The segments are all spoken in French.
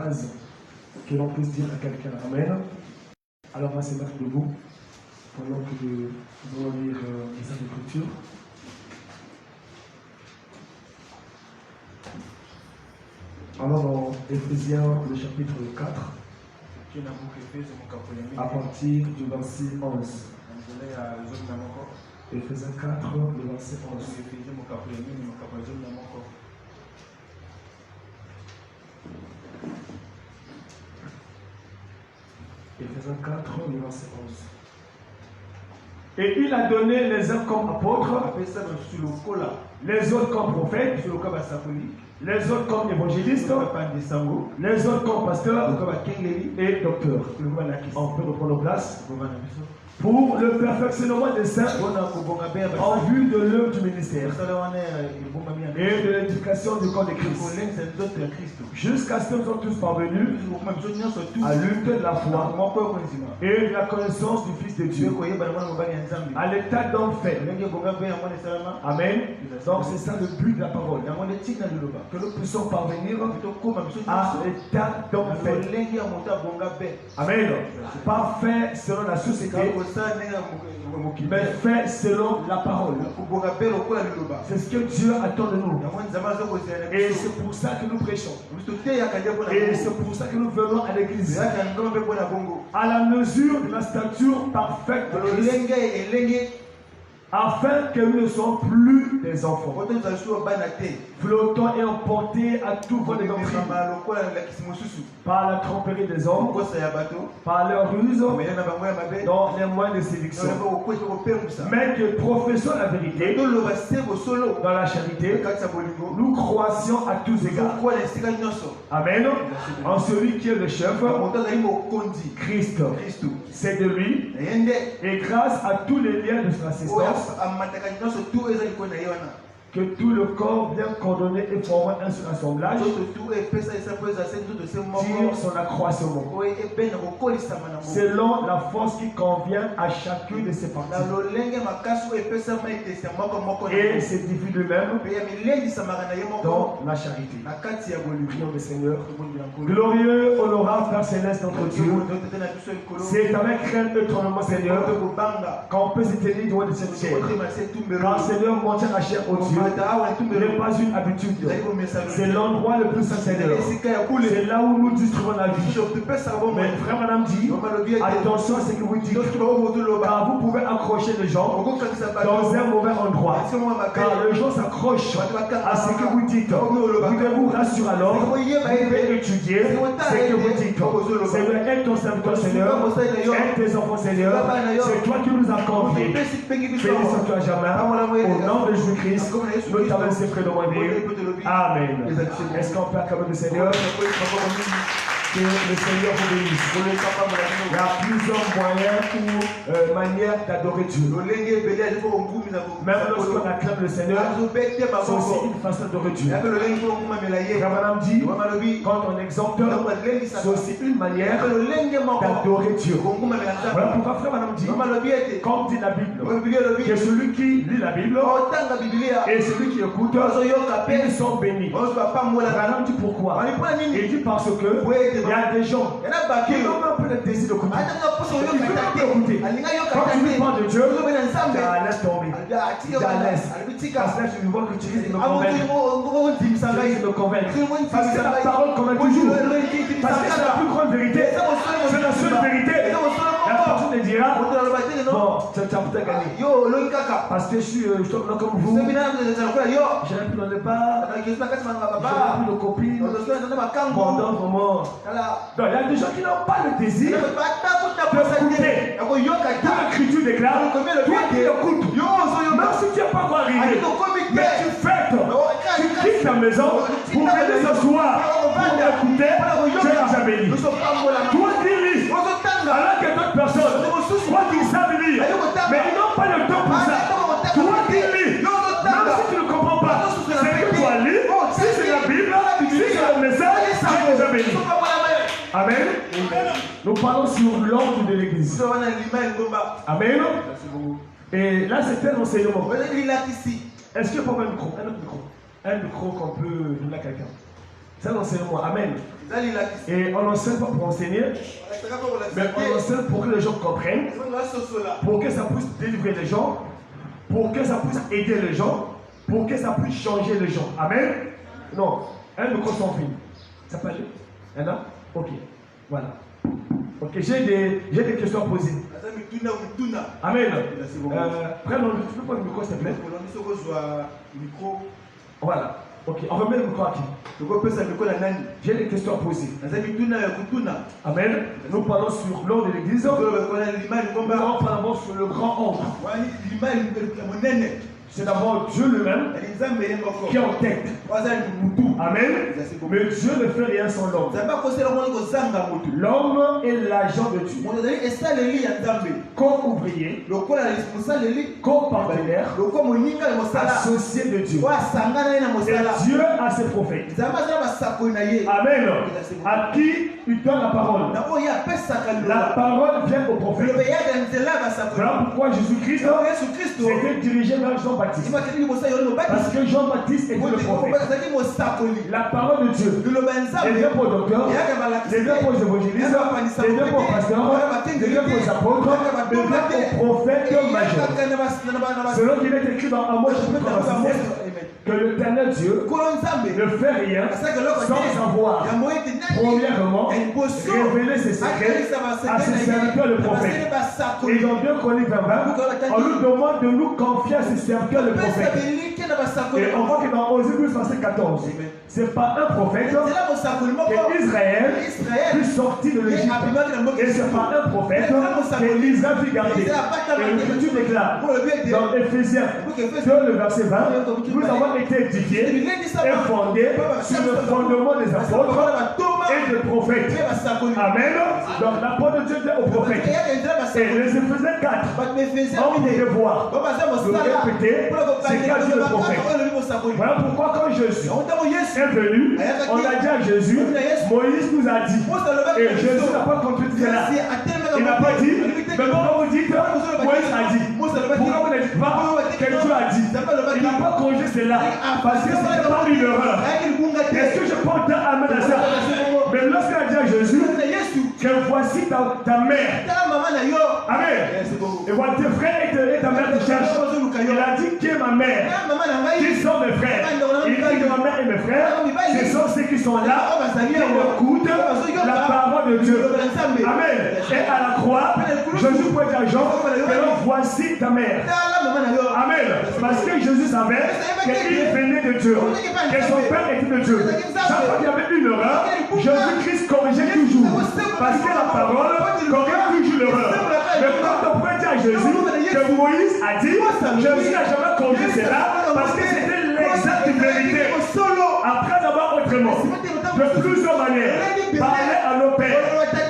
phrase que l'on puisse dire à quelqu'un. Amen. Alors on va se mettre debout pendant que nous allons lire les Saintes Écritures. Alors dans Éphésiens, le chapitre 4, à partir du verset 11. Éphésiens 4, le verset 11. Éphésiens 4, le verset 11. Et il a donné les uns comme apôtres, les autres comme prophètes, les autres comme évangélistes, les autres comme pasteurs et docteurs. On peut reprendre place. Pour le perfectionnement des saints en vue de l'œuvre du ministère et de l'éducation du corps de Christ, jusqu'à ce que nous soyons tous parvenus à l'unité de la foi et de la connaissance du Fils de Dieu, à l'état d'homme fait. Amen. Donc c'est ça le but de la parole, que nous puissions parvenir à l'état d'homme fait. Amen. Pas fait selon la société, mais fait selon la parole. C'est ce que Dieu attend de nous. Et c'est pour ça que nous prêchons. Et c'est pour ça que nous venons à l'église. À la mesure de la stature parfaite de Christ, afin que nous ne soyons plus des enfants, flottants et emportés à tout vent des doctrines, par la tromperie des hommes, par leur ruse, dans les moyens de séduction, mais que professons la vérité dans la charité, nous croissions à tous égards. Amen. En celui qui est le chef, Christ. C'est de lui, et grâce à tous les liens de son assistance, que tout le corps bien coordonné et formant un seul assemblage tire son accroissement selon la force qui convient à chacune de ses parties et se divise lui-même dans la charité. Prions le Seigneur. Glorieux, honorable Père Céleste notre Dieu, c'est avec crainte et tremblement, Seigneur, qu'on peut se tenir devant de cette chair. Car Seigneur, monter la chair au Dieu n'est pas une habitude. C'est l'endroit le plus saint, Seigneur. C'est là où nous distribuons la vie. Mais frère madame dit, attention à ce que vous dites, car vous pouvez accrocher les gens dans un mauvais endroit. Car les gens s'accrochent à ce que vous dites. Vous devez vous rassurer alors, vous devez étudier ce que vous dites. Seigneur, aide ton serviteur, Seigneur, aide tes enfants, Seigneur. C'est toi qui nous as confiés. Bénis-toi jamais. Au nom de Jésus-Christ, nous t'avons ces près de moi. Amen. Est-ce qu'on peut acclamer le Seigneur? Que le Seigneur vous bénisse. Il y a plusieurs moyens ou manières d'adorer Dieu. Même lorsqu'on acclame le Seigneur, c'est aussi une façon d'adorer Dieu. Madame dit, quand on exhorte, c'est aussi une manière d'adorer Dieu. Voilà pourquoi frère madame dit, comme dit la Bible, que celui qui lit la Bible et celui qui écoute, ils sont bénis. Madame dit pourquoi? Il dit parce que il y a des gens qui ont un peu de désir d'écouter. Ils ne veulent pas écouter. Quand tu lui parles de Dieu, laisse tomber. Parce que là, je vois que tu risques de me convaincre. Parce que la parole convainc toujours. Parce que c'est la plus grande vérité. C'est la seule vérité. La personne te dira, bon, tu as peut-être gagné. Parce que je suis comme vous. J'aurais pu dans le bar. J'aurais pu de copines. Bon, donc, vraiment. Donc, il y a des gens qui n'ont pas le désir d'écouter. L'écriture déclare, toi qui écoutes, même si tu n'es pas encore arrivé, mais tu fêtes, tu quittes ta maison pour venir ce soir pour écouter, tu es déjà béni. Toi qui lis, alors que d'autres personnes, toi qui savent lire, mais ils n'ont pas le temps pour ça. Toi qui lis, même si tu ne comprends pas, c'est que tu as lu, si c'est la Bible, si c'est le message, tu es déjà béni. Amen. Nous parlons sur l'ordre de l'église. Amen. Et là, c'est un enseignement. Est-ce qu'il y a pas un micro? Un autre micro. Un micro qu'on peut donner à quelqu'un. C'est un enseignement. Amen. Et on enseigne pas pour enseigner, mais on enseigne pour que les gens comprennent, pour que ça puisse délivrer les gens, pour que ça puisse aider les gens, pour que ça puisse changer les gens. Amen. Non, un micro sans fin. Ça peut aller? Il y en a? Ok, voilà. Ok, j'ai des questions à poser. Amen. Prenons tu peux prendre le micro s'il te plaît? Voilà. Ok, on remet le micro à qui? J'ai des questions à poser. Amen. Nous parlons sur l'ordre de l'église. Nous allons parler sur le grand ordre. C'est d'abord Dieu lui-même qui est en tête. Amen. Mais Dieu ne fait rien sans l'homme. L'homme est l'agent de Dieu. Co-ouvrier, co-partenaire, associé de Dieu. Et Dieu a ses prophètes. Amen. À qui il donne la parole? La parole vient au prophète. Voilà pourquoi Jésus-Christ s'était dirigé vers Jean-Baptiste. Parce que Jean-Baptiste était le prophète. La parole de Dieu. Les deux pour le docteur, les deux pour les évangélistes, les deux pour les pasteurs, les deux pour les apôtres, les deux pour prophètes majeurs. Selon qu'il est écrit dans Amos chapitre 36, que l'éternel Dieu ne fait rien sans avoir, premièrement, révélé ses secrets à ses serviteurs le prophète. Et dans 2 Chroniques 20, on nous demande de nous confier à ses serviteurs le prophète. Et on voit que dans Osée 12, verset 14, c'est pas un prophète que Israël fut sorti de l'Égypte. Et c'est pas un prophète que l'Israël fut gardé. Et l'Écriture déclare dans Éphésiens 2, le verset 20, nous avons été édifiés et fondés sur le fondement des apôtres et des prophètes. Amen. Donc l'apôtre de Dieu dit aux prophètes. Et les Éphésiens 4, on pouvait voir, de répéter, c'est qu'a dit le prophète. Voilà pourquoi quand Jésus est venu, on a dit à Jésus, Moïse nous a dit, et Jésus n'a pas contredit cela. Il n'a pas dit, mais pourquoi vous dites, Moïse a dit? Pourquoi vous ne dites pas que Dieu a dit? Il n'a pas corrigé cela, parce que ce n'est pas une erreur. Est-ce que je peux entendre Amen à ça? Mais lorsqu'il a dit à Jésus, que voici ta mère. Amen. Et voilà tes frères et ta mère te cherchent. Il a dit qui est ma mère? Qui sont mes frères? Il dit que ma mère et mes frères, ce sont ceux qui sont là, qui écoutent la parole de Dieu. Amen. Et à la croix, Jésus pointe à Jean, voici ta mère. Amen. Parce que Jésus savait qu'il venait de Dieu, que son père était de Dieu. Chaque fois qu'il y avait une erreur, Jésus-Christ corrigeait toujours. Parce que la parole corrige toujours l'erreur. Mais quand on peut dire à Jésus que Moïse a dit, Jésus n'a jamais corrigé cela parce que c'était l'exacte vérité. Après avoir autrement, de plusieurs manières, parler à nos pères,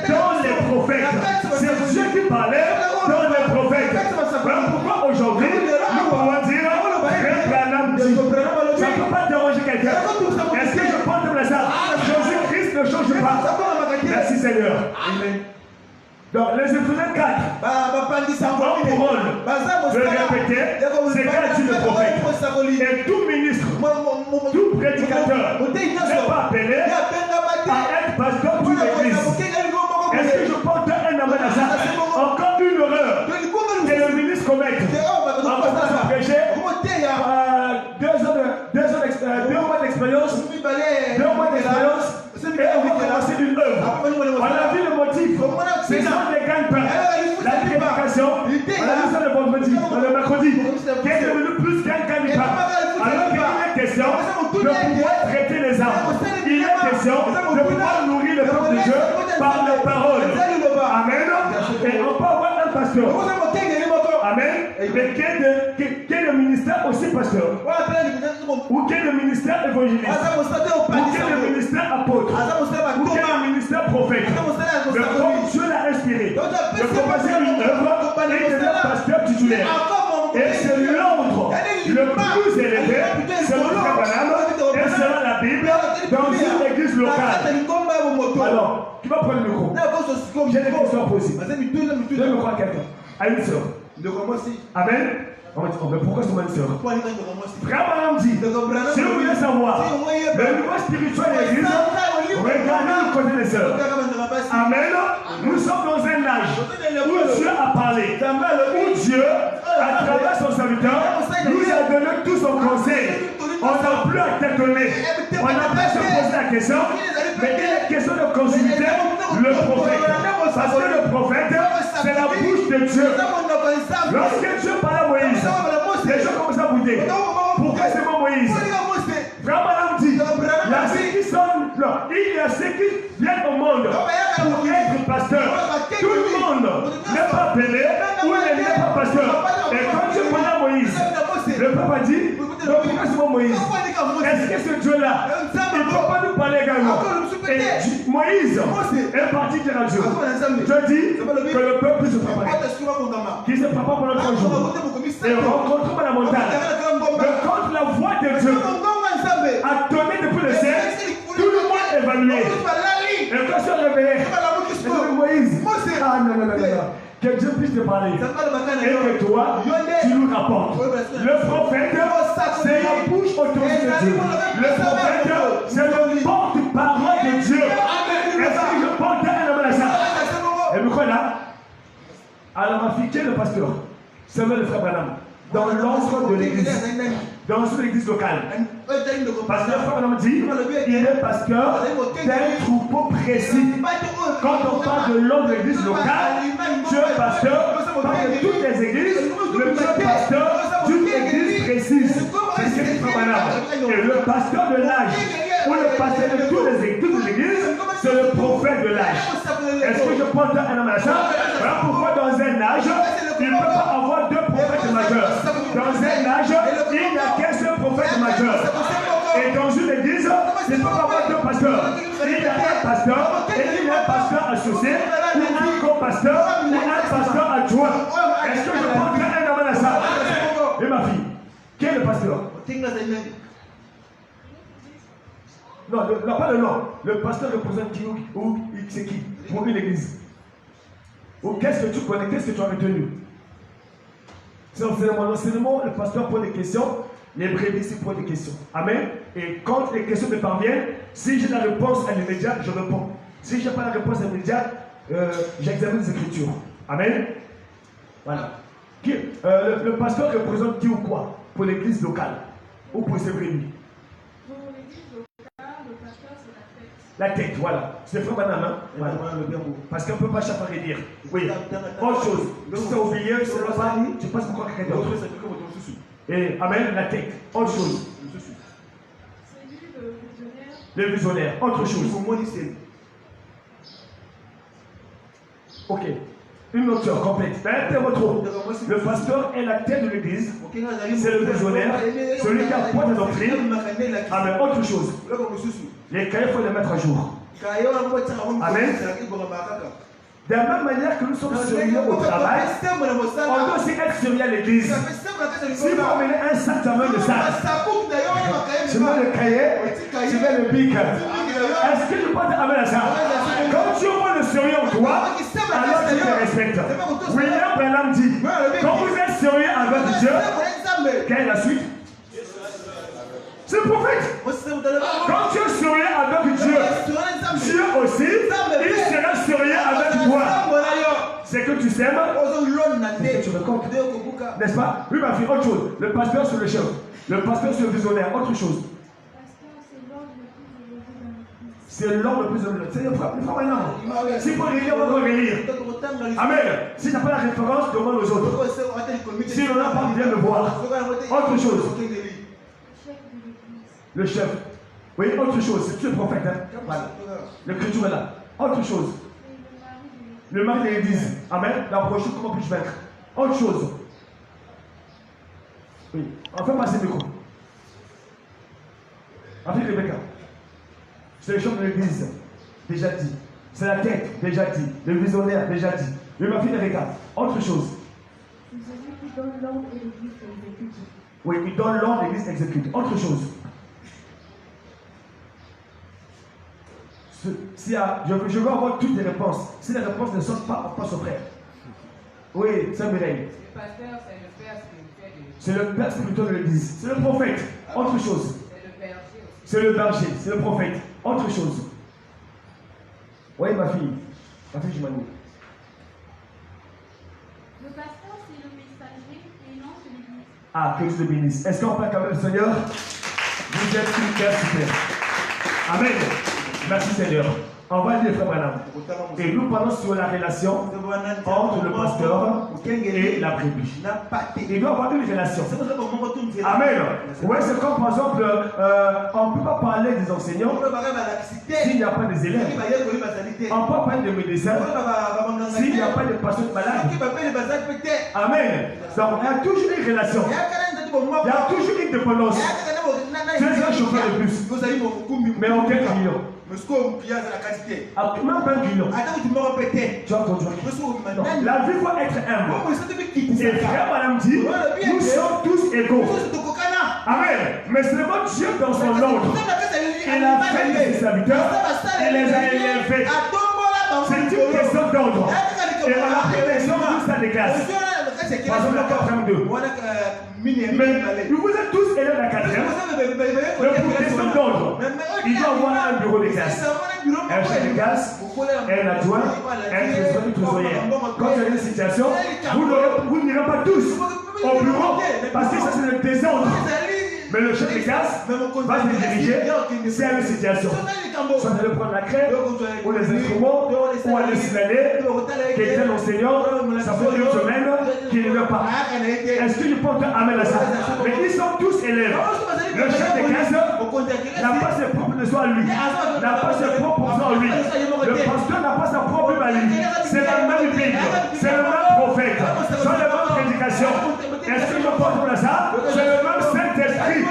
dans les prophètes. C'est Dieu qui parlait dans les prophètes. Voilà pourquoi aujourd'hui, nous pouvons dire, Frère Branham dit, ça ne peut pas déranger quelqu'un. Est-ce que je porte le message? Jésus-Christ ne change pas. Merci Seigneur. Amen. Donc les Éphésiens 4 ont pour rôle de répéter ce qu'a dit le prophète. Et tout ministre, tout prédicateur n'est pas appelé à être pasteur d'une église. Est-ce que je porte un amen à ça? Encore une erreur que le ministre commette. En commençant à prêcher, 2 mois d'expérience, 2 mois d'expérience, et on va commencer une œuvre. On a vu le motif. C'est ça des gagne-pain. La prédication, on a vu ça le vendredi, le mercredi, qui est devenu plus qu'un gagne-pain. Alors qu'il est question de pouvoir traiter les âmes. Il est question de pouvoir nourrir le peuple de Dieu par les paroles. Amen. Et on peut avoir un pasteur. Amen. Mais quel est le ministère aussi pasteur? Ou quel est le ministère évangéliste? Ou quel est le ministère apôtre? Ou quel est le ministère prophète? Mais comme Dieu l'a inspiré de commencer une œuvre et de devenir pasteur titulaire. Et c'est l'ordre le plus élevé selon le Branham et selon la Bible dans une église locale. Alors, qui va prendre le micro? J'ai des questions à poser. Je me crois à quelqu'un, à une sœur. Amen. Mais pourquoi c'est une sœur? Frère Branham dit, si vous voulez savoir le niveau spirituel de l'église, Regardez le côté des sœurs. Amen. Nous sommes dans un âge où Dieu a parlé. Où Dieu, à travers son serviteur, nous a donné tout son conseil. On n'a plus à tâtonner. On n'a pas à se poser la question. Mais il est question de consulter le prophète. Parce que le prophète, c'est la bouche de Dieu. Lorsque Dieu parle à Moïse, les gens commencent à bouder. Pourquoi c'est moi Moïse? Frère Madame dit, il y a ceux qui sont là, il y a ceux qui viennent au monde pour être pasteur. Tout le monde n'est pas appelé ou n'est pas pasteur. Et quand Dieu parle à Moïse, le peuple a dit, donc pourquoi c'est moi Moïse? Est-ce que ce Dieu-là, il ne peut pas nous parler également? Et Moïse est parti dire à Dieu. Je dis que le peuple puisse se préparer. Qu'il se prépare pour notre jour. Et rencontrons la montagne. Mais quand la voix de Dieu a donné depuis le ciel, tout le monde évalué. Et quand je suis réveillé, je dis Moïse, ah non, non, non, non. Que Dieu puisse te parler et que toi, tu nous rapportes. Le prophète, c'est la bouche autorisée de Dieu. Le prophète, c'est le porte-parole de Dieu. Est-ce que je porte un homme à ça? Et me quoi là? Alors, ma fille, qui est le pasteur? C'est le frère Branham. Dans l'ordre de l'église. Dans une église locale. Parce que le frère Branham dit, il est pasteur d'un troupeau précis. Quand on parle de l'ordre de l'église locale, Dieu est pasteur, parle de toutes les églises, le Dieu est pasteur d'une église précise. C'est ce que dit frère Branham. Et le pasteur de l'âge, ou le pasteur de toutes les églises, c'est le prophète de l'âge. Est-ce que je porte un homme à ça? Voilà pourquoi dans un âge, il ne peut pas avoir deux prophètes majeurs. Dans un âge, il n'y a qu'un seul prophète majeur. Et dans une église, il ne peut pas avoir deux pasteurs. Il y a un pasteur et il y a un pasteur associé, ou un co-pasteur, ou un pasteur adjoint. Est-ce que je porte un homme à ça? Et ma fille, qui est le pasteur? Non, pas le nom. Le pasteur représente qui ou c'est qui? Pour une église. Ou qu'est-ce que tu connais? Qu'est-ce que tu as retenu? C'est mon enseignement, le pasteur pose des questions, les brebis ici posent des questions. Amen. Et quand les questions me parviennent, si j'ai la réponse à l'immédiat, je réponds. Si je n'ai pas la réponse à l'immédiat, j'examine les Écritures. Amen. Voilà. Le pasteur représente qui ou quoi? Pour l'église locale ou pour ses brebis? La tête, voilà. C'est frère Banam, hein? Voilà. Parce qu'on ne peut pas chaque dire. Oui. Autre chose. Si tu as oublié, c'est pas tu passes pour quelqu'un d'autre. Et amen, la tête. Autre chose. Le visionnaire. Autre chose. Ok. Une autre complète. Le pasteur est la tête de l'église. C'est le visionnaire. Celui qui apporte la doctrine. Amen. Autre chose. Les cahiers, il faut les mettre à jour. Amen. De la même manière que nous sommes sérieux au travail, on doit aussi être sérieux à l'église. Si vous amenez un sac à main de sac, je mets le cahier, je mets le bic. Est-ce que tu peux t'amener à ça? Quand tu vois le sérieux en toi, alors tu te respectes. William Branham dit, quand vous êtes sérieux avec Dieu, quelle est la suite? C'est le prophète. Quand tu es sérieux avec Dieu, Dieu aussi, il sera sérieux avec toi. C'est que tu sèmes, c'est que tu récoltes. N'est-ce pas? Oui, ma fille, autre chose. Le pasteur sur le chef. Le pasteur sur le visionnaire, autre chose. C'est l'homme le plus honoré. C'est le frère maintenant. S'il faut relire, on va relire. Amen. Si tu n'as pas la référence, demande aux autres. Si on n'a pas, viens le voir. Autre chose. Le chef. Oui, autre chose. C'est le prophète. Hein? Voilà. L'écriture est là. Autre chose. Le mari de l'église. Amen. La brochure, comment puis-je vaincre? Autre chose. Oui. On fait passer le micro. Avec Rebecca. C'est le chef de l'église. Déjà dit. C'est la tête. Déjà dit. Le visionnaire. Déjà dit. Le ma fille Rebecca. Autre chose. C'est celui qui donne l'ordre et l'église exécute. Oui, il donne l'ordre et l'église exécute. Autre chose. Je veux avoir toutes les réponses. Si les réponses ne sortent pas, on passe au frère. Oui, c'est Mireille. Le pasteur, c'est le père spirituel. C'est le père spirituel de l'église. C'est le prophète. Autre chose. C'est le berger aussi. C'est le berger. C'est le prophète. Autre chose. Oui, ma fille, je m'en dis. Le pasteur, c'est le messager et non celui qui... Ah, que Dieu te bénisse. Est-ce qu'on peut acclamer le Seigneur? Vous êtes une cœur super. Amen. Merci Seigneur. On va dire frère Branham. Et nous parlons sur la relation entre le pasteur et la brebis. Il doit y avoir une relation. Amen. Oui, c'est comme par exemple, on ne peut pas parler des enseignants s'il n'y a pas des élèves. On ne peut pas parler des médecins s'il n'y a pas de patients malades. Amen. Donc, il y a toujours une relation. Il y a toujours une dépendance. Tu es un chauffeur de bus, mais aucun client. Même pas un client. Tu as conduit. La vie doit être humble. Et frère Madame dit, nous sommes tous égaux. Amen. Mais seulement Dieu dans son ordre. Il a fait ses serviteurs, il les a élevés. C'est une question d'ordre. Et on a pris l'exemple d'une salle de classe. Par exemple, la 4e2. Mais vous êtes tous élèves de la 4e. Mais pour question d'ordre, il doit y avoir un bureau de classe. Un chef de classe, un adjoint, un trésorier. Quand il y a une situation, vous n'irez pas tous au bureau parce que ça c'est le désordre. Mais le chef de classe va se diriger s'il y a une situation. Soit d'aller prendre la craie, ou les instruments, ou aller signaler quelqu'un enseignant, ça fait une semaine qu'il ne veut pas. Est-ce que je peux amener à ça? Mais ils sont tous élèves. Le chef de classe n'a pas ses propres leçons à lui, n'a pas ses propres leçons à lui. Le pasteur n'a pas sa propre Bible à lui. C'est la même Bible, c'est le même prophète, c'est la même prédication. Est-ce que je peux prendre ça? C'est le même Saint-Esprit.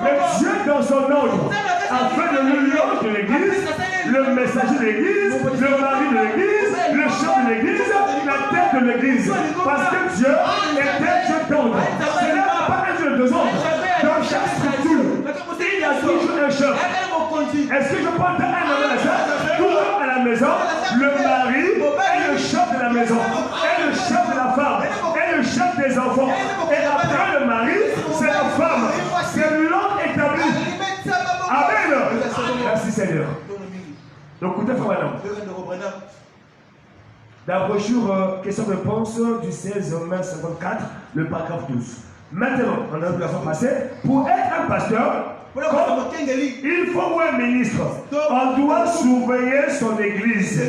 Mais Dieu dans son ordre, afin de l'union de l'église, le messager de l'église, le mari de l'église, le chef de l'église, la tête de l'église. Parce que Dieu est un Dieu d'ordre. Ce n'est pas un Dieu de désordre. Dans chaque structure, il y a toujours un chef. Est-ce que je peux entendre un homme à ça? Toujours à la maison, le mari est le chef de la maison, est le chef de la femme, est le chef des enfants. Et après le mari, c'est la femme. C'est l'ordre établi. Amen. Merci Seigneur. Donc, écoutez, frère Branham. La brochure question-réponse du 16 mai 54, le paragraphe 12. Maintenant, on a vu la fois passée, pour être un pasteur, il faut ou un ministre, on doit surveiller son église.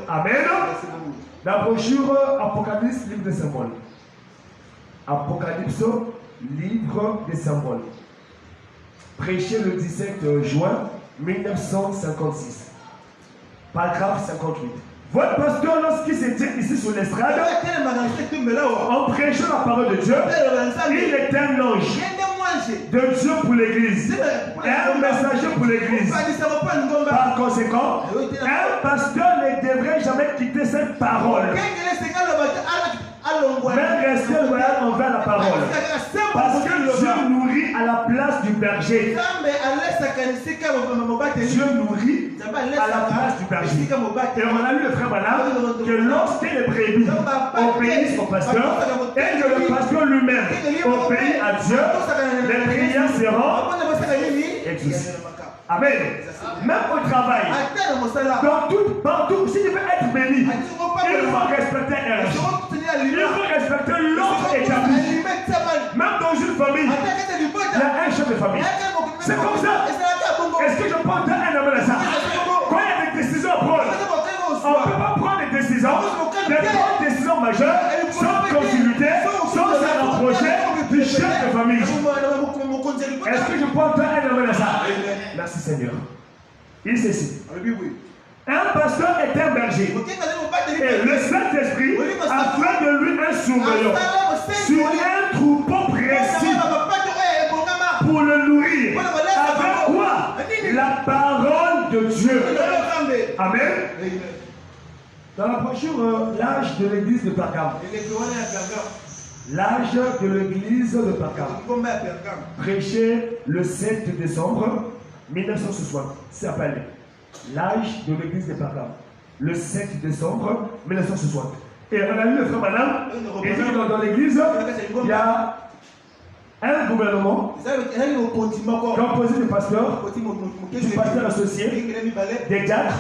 Amen. La brochure Apocalypse, livre des symboles. Apocalypse, livre des symboles. Prêché le 17 juin 1956. Paragraphe 58. Votre pasteur, lorsqu'il se tient ici sur l'estrade, en prêchant la parole de Dieu, il est un ange de Dieu pour l'église, un messager pour l'église. Par conséquent, un pasteur ne devrait jamais quitter cette parole, même rester loyal envers la parole, parce que Dieu nourrit à la place du berger. Dieu nourrit à la place du berger. Et on a lu le frère Branham que lorsque les brebis obéissent au pasteur et que le pasteur lui-même obéit à Dieu, les prières seront exaucées. Amen. Même au travail, partout, si tu veux être béni, il faut respecter un. Il faut respecter l'autre établi. Même dans une famille, il y a un chef de famille. C'est comme ça. Est-ce que je prends un homme à ça? Quand il y a des décisions à prendre, on ne peut pas prendre des décisions, des décisions majeures, sans consulter, sans se rapprocher du chef de famille. Est-ce que je prends un homme à ça? Merci Seigneur. Il ceci. Un pasteur est un berger. Et le Saint-Esprit a fait de lui un surveillant sur un troupeau précis pour le nourrir. Avec quoi? La parole de Dieu. Amen. Dans la brochure, l'âge de l'église de Pergame. L'âge de l'église de Pergame. Prêché le 7 décembre 1960. Ça s'appelle l'âge de l'église de Pergame. Le 7 décembre 1960. Et on a lu le frère Branham. Et dans l'église, il y a Un gouvernement composé de pasteurs, du pasteur associé, des diacres,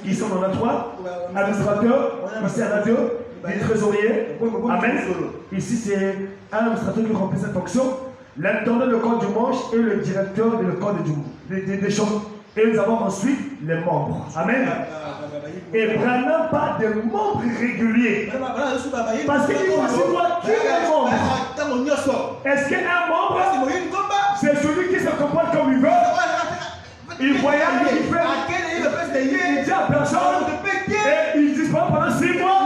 qui sont dans la 3, administrateurs, ici à la 2, des trésoriers. Amen. Ici, c'est un administrateur qui remplit cette fonction, l'intendant de corps du manche et le directeur de le corps des champs. Et nous avons ensuite les membres. Amen. Et prenant pas des membres réguliers. Parce qu'il faut aussi voir qui est membre. Est-ce qu'un membre, c'est celui qui se comporte comme il veut? Il voyage, il fait, il dit à personne, et il disparaît pendant 6 mois.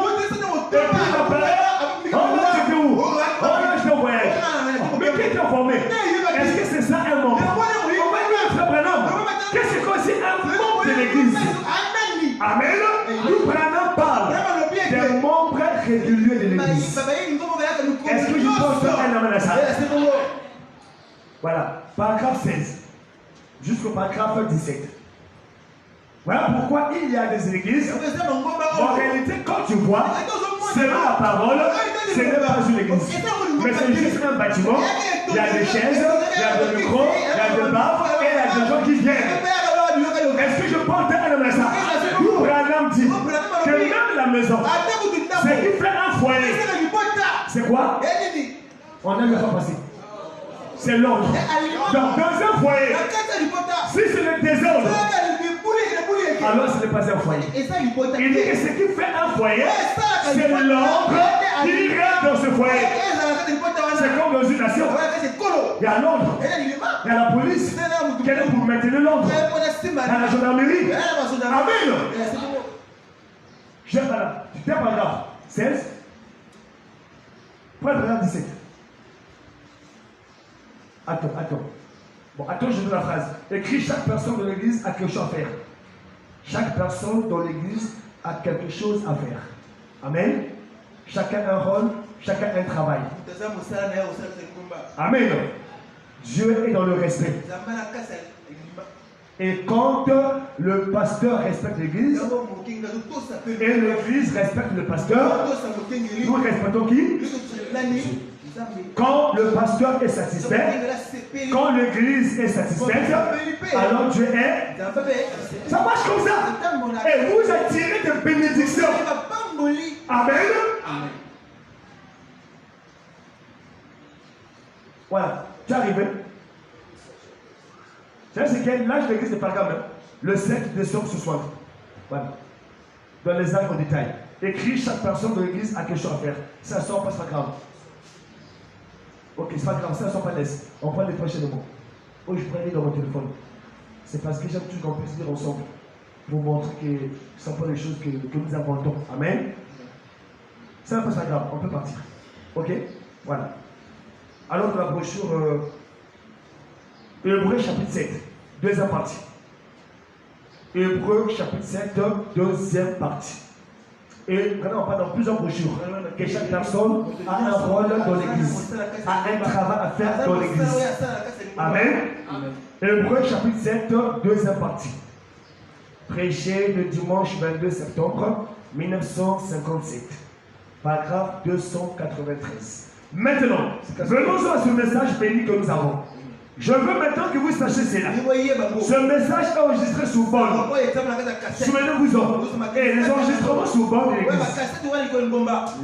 Et puis il apparaît. Oh là, j'étais où? Oh là, j'étais au voyage. Mais qui t'a formé? Est-ce que c'est ça un membre? Qu'est-ce que c'est un membre de l'église? Amen. Nous prenons part des membres réguliers de l'église. Est-ce que je pense un amen à ça? Voilà, paragraphe 16 jusqu'au paragraphe 17. Voilà pourquoi il y a des églises. En réalité, quand tu vois, selon la parole, ce n'est pas une église. Mais c'est juste un bâtiment. Il y a des chaises, il y a des micros, il y a des bars et il y a des gens qui viennent. Est-ce que je porte un homme à ça? Branham dit que même la maison, c'est qui fait un foyer. C'est quoi? On a le temps passé. C'est l'ordre. Donc dans un foyer, si c'est le désordre, alors ce n'est pas un foyer. Il dit que ce qui fait un foyer, c'est l'ordre qui règne dans ce foyer. C'est comme dans une nation. Il y a l'ordre, il y a la police qui est là pour maintenir l'ordre. Il y a la gendarmerie. Amen. Je vais là. Tu t'es paragraphe 16. Prends le paragraphe 17. Attends. Bon, attends, je veux la phrase. Écris: chaque personne de l'église a quelque chose à faire. Chaque personne dans l'église a quelque chose à faire. Amen. Chacun a un rôle, chacun a un travail. Amen. Dieu est dans le respect. Et quand le pasteur respecte l'église, et l'église respecte le pasteur, nous respectons qui? Quand le pasteur est satisfait, quand l'église est satisfaite, alors Dieu est. Ça marche comme ça. Et vous attirez des bénédictions. Amen. Voilà, tu es arrivé. C'est quel l'âge de l'église de Pergame? Le 7 décembre ce soir. Voilà. Dans les actes en détail. Écris: chaque personne de l'église a quelque chose à faire. Ça sort pas, c'est pas grave. Ok, c'est pas grave, ça sort pas, laisse. On prend les prochains mots. Oh, je prends dans mon téléphone. C'est parce que j'aime toujours qu'on puisse dire ensemble. Pour montrer que ce ne sont pas les choses que nous inventons. Amen. Ça n'est pas grave, on peut partir. Ok? Voilà. Alors dans la brochure Hébreux chapitre 7, deuxième partie. Hébreux chapitre 7, deuxième partie. Et maintenant on parle dans plusieurs brochures. Que chaque personne a un rôle dans l'église, a un travail à faire dans l'église. Amen. Hébreux chapitre 7, deuxième partie. Prêché le dimanche 22 septembre 1957. Paragraphe 293. Maintenant, venons à ce message béni que nous avons. Je veux maintenant que vous sachiez cela. Ce message est enregistré sous bande. Souvenez-vous-en. Et les enregistrements sous bande de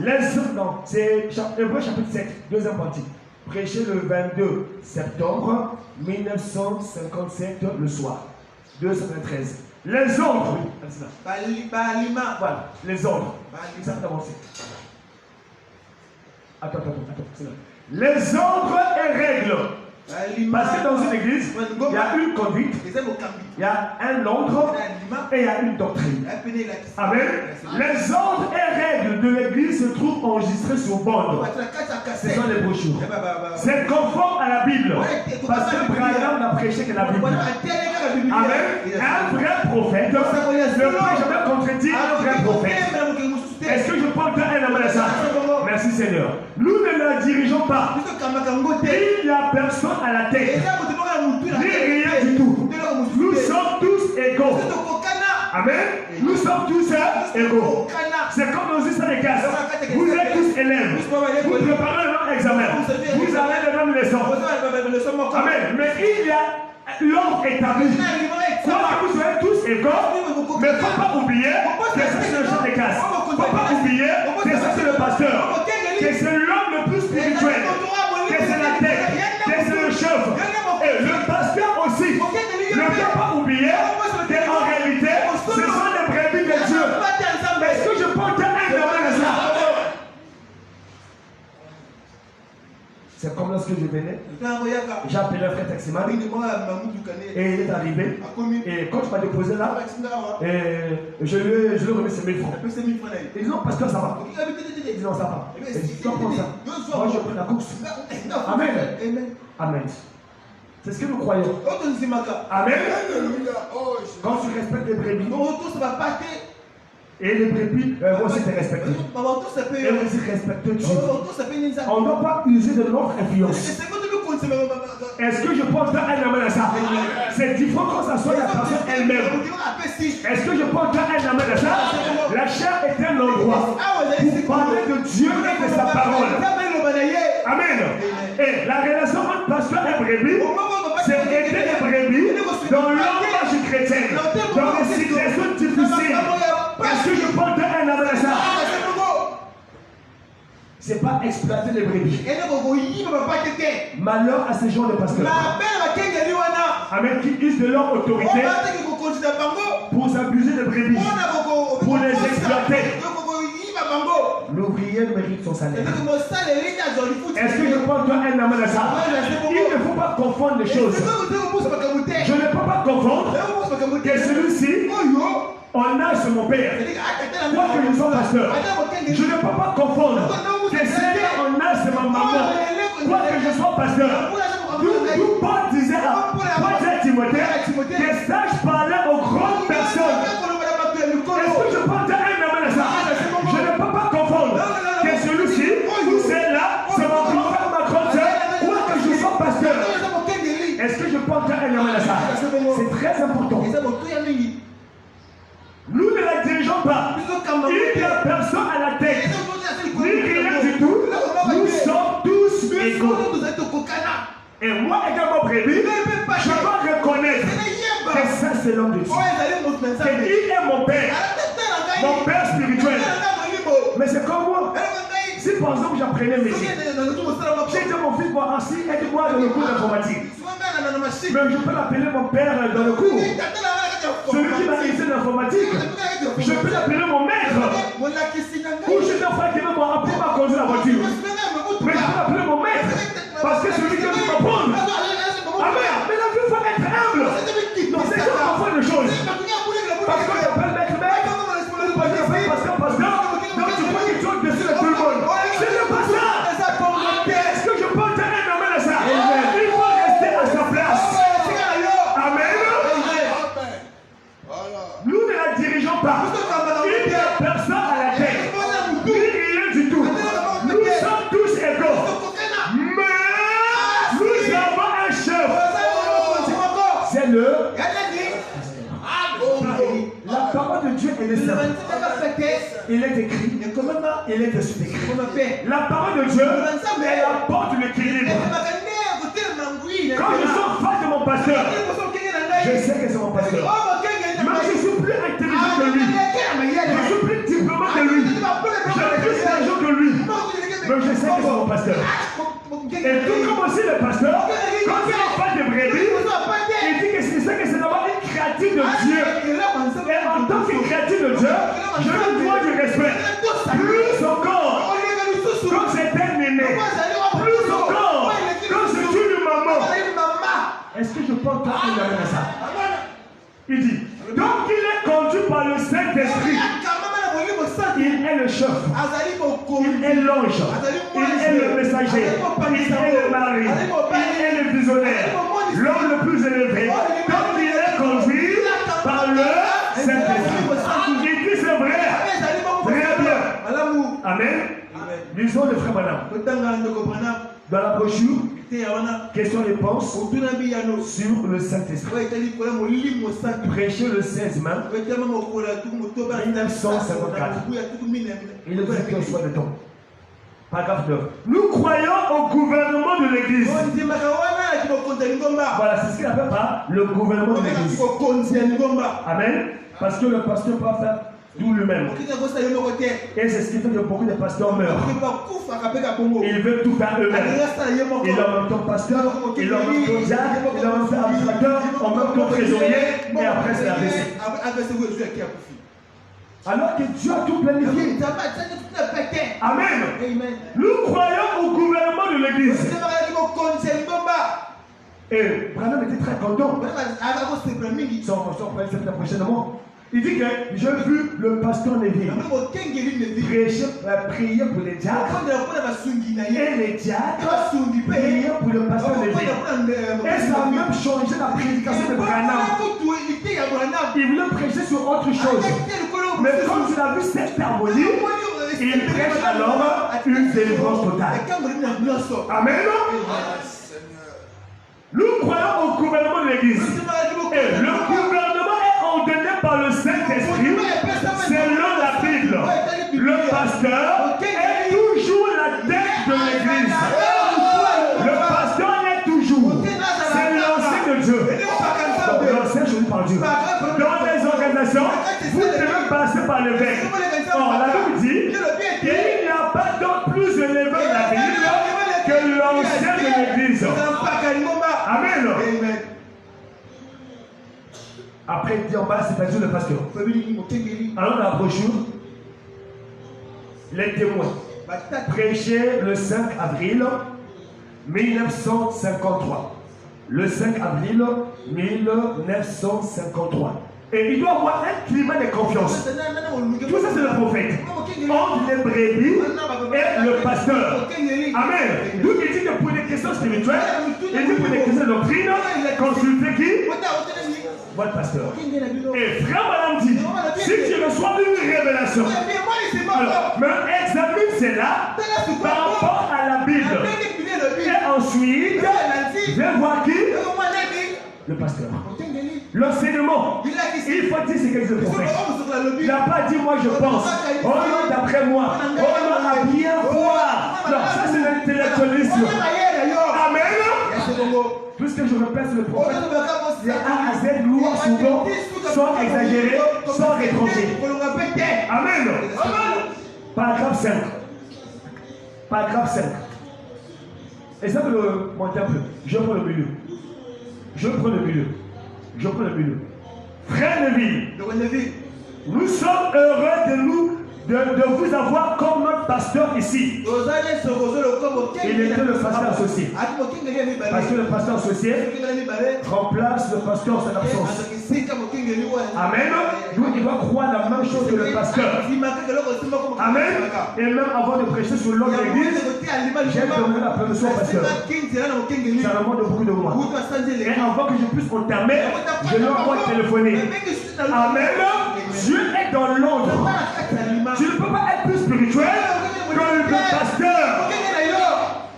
l'église. Non, c'est Hébreux chapitre 7, deuxième partie. Prêché le 22 septembre 1957 le soir. 213. Les ordres. Voilà, les ordres. Ça va avancer. Attends, c'est là. Les ordres et règles. Parce que dans une église, il y a une conduite, il y a un ordre et il y a une doctrine. Amen. Les ordres et règles de l'église se trouvent enregistrés sur bande. Ce sont les brochures. C'est conforme à la Bible. Parce que Branham n'a prêché que la Bible. Amen. Un vrai prophète ne peut jamais contredire un vrai prophète. Est-ce que je porte un amour à ça? Merci Seigneur. Nous ne la dirigeons pas. Il n'y a personne à la tête. Ni rien du tout. Nous sommes tous égaux. Amen. Nous sommes tous égaux. C'est comme dans une salle de classe. Vous êtes tous élèves. Vous préparez le même examen. Vous avez les mêmes leçons. Amen. Mais il y a l'ordre établi. Quoi que vous soyez tous égaux, mais il ne faut pas oublier que c'est le chef de classe. Il ne faut pas oublier que c'est le pasteur. Que c'est l'homme le plus spirituel. Que c'est la tête. Que c'est le chef. Et le pasteur aussi. Ne faut pas oublier qu'en réalité, ce sont les brebis de Dieu. Est-ce que je porte un amen à ça? C'est comme lorsque je venais, j'ai appelé un frère taximan et il est arrivé. Et quand tu m'as déposé là, je lui ai remis ses 1000 francs. Il dit non, pasteur, ça va. Il dit non, ça va. Il dit toi, prends ça. Moi, je prends la course. Amen. Amen. C'est ce que nous croyons. Amen. Quand tu respectes les brebis, et les brebis vont aussi te respecter. Et aussi respecter Dieu. On ne doit pas user de notre influence. Est-ce que je porte un amen à ça? C'est différent quand ça soit la personne elle-même. Est-ce que je porte un amen à ça? La chair est un endroit pour parler de Dieu et de sa parole. Amen. Et la relation entre pasteur et brebis, c'est aider les brebis dans l'engagement chrétien, dans les situations difficiles. Est-ce que je porte un amen à ça? C'est pas exploiter les brebis. Malheur à ces gens de pasteurs. Amen, qui usent de leur autorité pour s'abuser des brebis, pour les exploiter. L'ouvrier mérite son salaire. Est-ce que je porte un amen à ça? Il ne faut pas confondre les choses. Je ne peux pas confondre que celui-ci, on a sur mon père. Moi que je sois pasteur, je ne peux pas confondre que celui-là on a sur ma maman. Moi que je sois pasteur. D'où Paul disait à Timothée que sache parler aux grandes personnes. Est-ce que je porte un amen à ça? Je ne peux pas confondre que celui-ci, c'est là, c'est mon grand frère, ma grande soeur, moi que je sois pasteur. Est-ce que je porte un amen à ça? C'est très important. Nous ne la dirigeons pas. Il n'y a personne à la tête. Ni rien du tout. Nous sommes tous égaux. Et moi également brebis, je dois reconnaître que ça c'est l'homme de Dieu. Que il est mon père. Mon père spirituel. Mais c'est comme moi. Si par exemple j'apprenais un métier, j'ai dit à mon fils, moi assis, aide-moi dans le cours d'informatique. Mais je peux l'appeler mon père dans le cours. Celui qui m'a initié l'informatique, je peux l'appeler mon maître. Ou je suis un frère qui m'a appris à conduire la voiture. Mais je peux l'appeler mon maître. Parce que celui qui veut m'apprendre. Amen. Mais la vie, il faut être humble. Non, c'est que on fait les choses. Parce qu'on t'appelle maître, ou parce que t'appelles pasteur. Donc tu crois que tu es au-dessus de tout le monde. Ce n'est pas ça. Est-ce que je porte un amen à ça? Il faut rester à sa place. Amen. Nous ne la dirigeons pas. Il n'y a personne à la tête. Ni rien du tout. Nous sommes tous égaux. Mais nous avons un chef. C'est le. La parole de Dieu est simple. Il est écrit. Il est sous-écrit. La parole de Dieu, elle apporte l'équilibre. Quand je suis face de mon pasteur, je sais que c'est mon pasteur. Mais je suis plus intelligent que lui. Je suis plus diplômé que lui. J'ai plus d'argent que lui. Mais je sais que c'est mon pasteur. Et tout comme aussi le pasteur, quand il est en face de brebis, il dit que c'est d'abord une créature de Dieu. Et en tant que créature de Dieu, je lui dois du respect. Plus encore, quand c'est un aîné, plus encore, quand c'est une maman. Est-ce que je porte un amen à ça? Il dit, donc il est conduit par le Saint-Esprit. Il est le chef. Il est l'ange. Il est le messager. Il est le mari. Il est le visionnaire. L'homme le plus élevé. Donc il est conduit par le Saint-Esprit. Il dit c'est vrai. Très bien. Amen. Lisons le frère Branham. Dans la brochure, Question-réponse sur le Saint-Esprit. Prêché le 16 mai 1954. Il est que soit de temps. Paragraphe 9. Nous croyons au gouvernement de l'Église. Voilà, c'est ce qu'il appelle par le gouvernement de l'Église. Amen. Parce que le pasteur peut faire tout lui-même. Et c'est ce qui fait que beaucoup de pasteurs meurent. Ils veulent tout faire eux-mêmes. Ils leur mettent ton pasteur, ils leur mettent ton diacre, ils leur mettent administrateur, on met ton trésorier, et après c'est la baissée. Alors que Dieu a tout planifié. Amen. Nous croyons au gouvernement de l'Église. Et Branham était très content. Son pasteur prêchait prochainement. Il dit que j'ai vu le pasteur Neville prier pour les diacres. Et les diacres prier pour le pasteur Neville. Et ça a même changé la prédication de Branham. Il voulait prêcher sur autre chose. Mais quand il a vu cette harmonie, il prêche alors une délivrance totale. Amen. Nous croyons au gouvernement de l'Église. Et le gouvernement est ordonné par le Saint-Esprit selon la Bible. Le pasteur est toujours la tête de l'Église. Le pasteur est toujours. C'est l'ancien de Dieu. L'ancien choisi par Dieu. Dans les organisations, vous devez passer par l'évêque. Or, la Bible dit qu'il n'y a pas d'homme plus élevé de la Bible que l'ancien de l'Église. Amen. Après, il dit en bas, c'est pas Dieu le pasteur. Alors, dans la brochure, les témoins. Prêché le 5 avril 1953. Le 5 avril 1953. Et il doit avoir un climat de confiance. Tout ça, c'est le prophète. Entre les brebis et le pasteur. Amen. Donc, il dit que pour des questions spirituelles, il dit pour des questions de doctrine, consultez qui? Votre pasteur. Et frère Madame dit, si tu reçois une révélation, alors, mais examine cela par rapport à la Bible. Et ensuite, viens voir qui? Le pasteur. L'enseignement, il faut dire ce que dit le prophète. Il n'a pas dit moi je pense. Oh non, d'après moi. Oh non, à bien voir. Non, ça c'est l'intellectualisme. Amen. Tout ce que je répète sur le prophète, les A à Z lourds souvent sont exagérés, sont rétrogrés. Amen. Paragraphe 5. Paragraphe 5. Et ça peut le monter un peu. Je prends le milieu. Je prends le milieu. Je prends le milieu. Frère Neville, nous sommes heureux de vous avoir comme notre pasteur ici. Il était le pasteur associé. Parce que le pasteur associé remplace le pasteur en absence. Amen. Donc il doit croire la même chose que le pasteur. Amen. Et même avant de prêcher sur l'homme de l'église, j'ai donné la permission au pasteur. Ça demande beaucoup de moi. Et avant que je puisse entamer, je lui envoie téléphoner. Amen. Dieu est dans l'ordre. Tu ne peux pas être plus spirituel que le pasteur.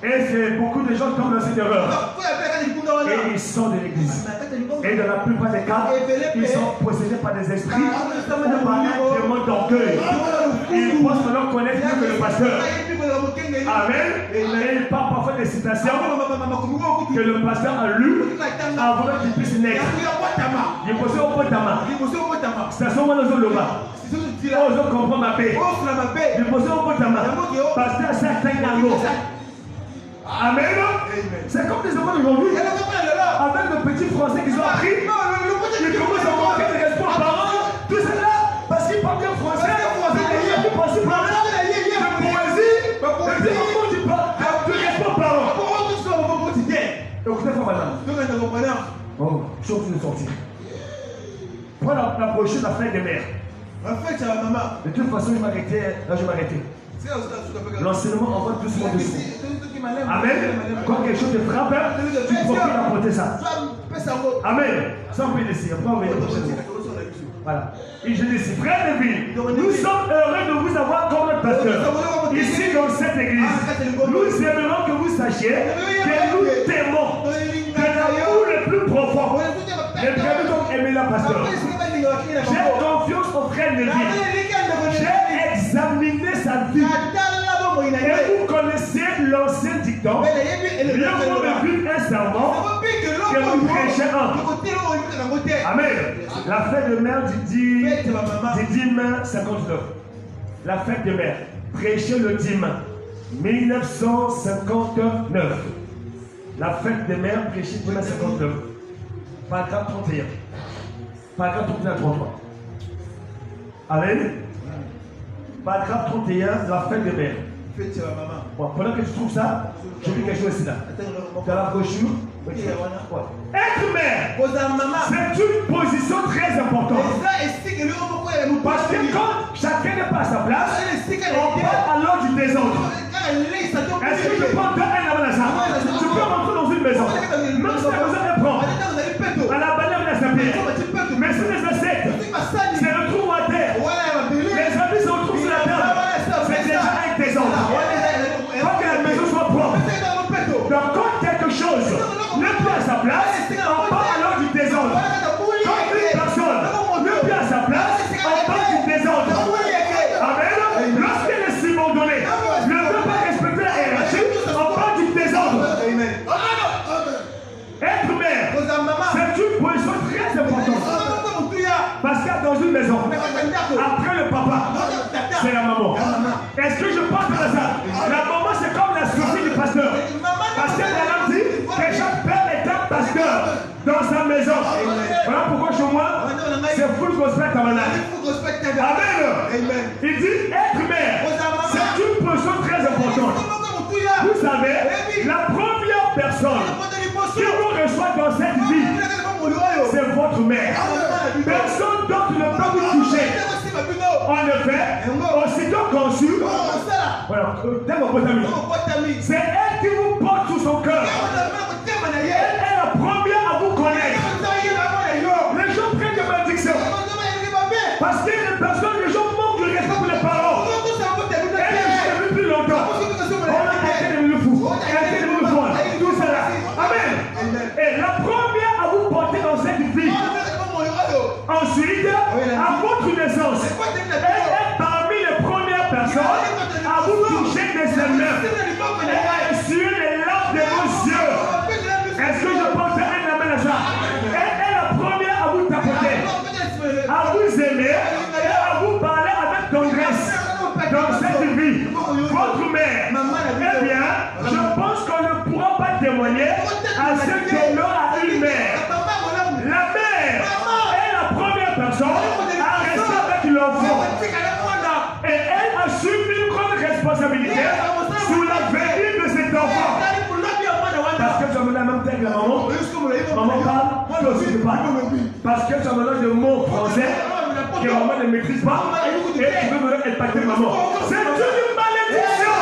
Et c'est beaucoup de gens qui tombent dans cette erreur. Et ils sont de l'église. Et dans la plupart des cas, ils sont possédés par des esprits ou par un démon d'orgueil. Ils pensent que l'on connaît mieux que le pasteur. Amen. Et ils parlent parfois des citations que le pasteur a lues avant qu'il puisse naître. Il posait au potama. Station Manozoloba. Oh, je comprends ma paix. Il posait au potama. Pasteur a certains gango. Amen. C'est comme les enfants d'aujourd'hui. Avec le petit français qu'ils ont appris, ils commencent à manquer de respect aux parents. Tout cela parce qu'ils parlent bien français. Ils pensent par là de poésie. Et puis comment tu parles de respect aux parents. Écoutez, madame. Oh, chose de sortir. Prends la prochaine affaire des mères. De toute façon, je m'arrêtais. Là, je m'arrêtais. L'enseignement envoie doucement dessous. Amen. Quand quelque chose te frappe, tu profites d'apporter ça. Amen. Ça, on peut laisser. Après, on va y aller prochainement. Voilà. Et je dis, frère Neville, nous sommes heureux de vous avoir comme notre pasteur. ici dans cette église, nous aimerons que vous sachiez que nous t'aimons de l'amour le plus profond. Les prévenus donc aimer la pasteur. J'ai confiance au frère de vie. J'ai examiné sa vie. Et vous connaissez l'ancien dicton. L'homme me un serment que vous prêchez un. Amen. La fête de mère du dîme 59. La fête de mère. Prêcher le dîme. 1959. La fête des mères, prêcher le dîme 59. Paragraphe 31. Paragraphe 31 33. Amen. Paragraphe 31, la fête des mères. Bon, pendant que tu trouves ça, je dis quelque chose ici là. Dans la brochure. Être mère, c'est une position très importante. Parce que quand chacun n'est pas à sa place, on parle alors du désordre. Est-ce que je prends deux à la salle? Tu peux rentrer dans une maison, même si la maison est propre, à la bannière de la Saint-Pierre. Mais si les insectes, c'est le trou à terre, les habits se retrouvent sur la table, c'est déjà un désordre. Il faut que la maison soit propre. Donc quand quelque chose n'est plus à sa place, on parle alors du désordre. Quand une personne n'est plus à sa place, on parle du désordre. Amen. Lorsqu'elle est subordonnée, ne veut pas respecter la hiérarchie, on parle du désordre. Être mère, c'est une position très importante. Parce que dans une maison, après le papa, c'est la maman. Est-ce que je pense à ça? La maman, c'est comme la sourcille du pasteur. Parce que la dit que chaque père est un pasteur dans sa maison. Voilà pourquoi chez moi, c'est full gospel tabernacle. Amen. Il dit être mère, c'est une position très importante. Vous savez, la première personne qui vous reçoit dans cette vie, c'est votre mère. Personne d'autre ne peut vous toucher. En effet, aussitôt conçu, voilà, c'est elle qui vous porte sous son cœur. Elle est la première à vous connaître. Les gens prennent des malédictions. Parce que les personnes, les gens manquent de respect pour les parents. Elle est depuis plus longtemps. On a arrêté de le fou. Arrêté de le voir. Tout cela. Amen. Et la première à vous porter dans cette vie. Ensuite, à votre naissance, elle est parmi les premières personnes à vous toucher de ses mains et à essuyer les larmes de vos yeux. Est-ce que je pense à un amen à ça? Elle est la première à vous tapoter, à vous aimer et à vous parler avec tendresse dans cette vie. Votre mère, eh bien, je pense qu'on ne pourra pas témoigner à ceux qui ont à une mère. La mère est la première personne à rester avec l'enfant. Et elle assume une grande responsabilité sur la venue de cet enfant. Parce que tu as la même tête que la maman. Maman parle, toi aussi tu parles. Parce que tu as besoin de mots français que maman ne maîtrise pas. Et tu veux me impacter maman. C'est une malédiction.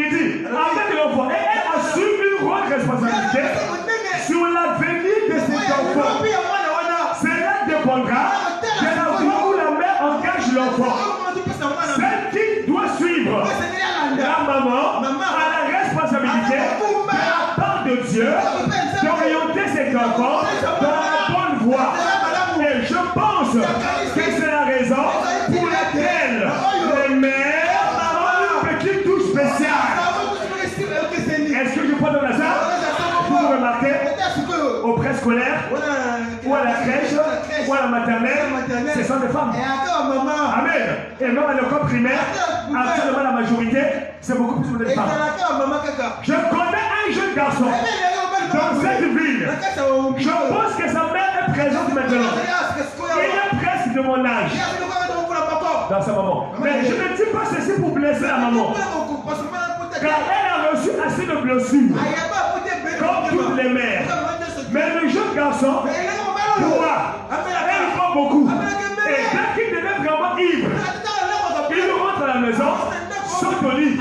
Il dit, avec l'enfant, et elle assume une grande responsabilité sur la venue de cet enfant. Cela dépendra de la voie où la mère engage l'enfant. Celle qui doit suivre la maman a la responsabilité de la part de Dieu d'orienter cet enfant dans la bonne voie. Et je pense que c'est la raison pour laquelle les mères ont une petite touche spéciale. Est-ce que je peux dans la salle? Vous remarquez au préscolaire, ou à la crèche, ou à la maternelle, ce sont des femmes. Amen. Et même à l'école primaire, actuellement la majorité, c'est beaucoup plus de femmes. Je connais un jeune garçon dans cette ville. Je pense que sa mère est présente maintenant. Il est presque de mon âge. Dans sa maman. Mais je ne dis pas ceci pour blesser la maman. Car elle a reçu assez de blessures. Comme toutes les mères. Mais le jeune garçon, elle prend beaucoup. Et dès qu'il devient vraiment ivre, il rentre à la maison, saute au lit, à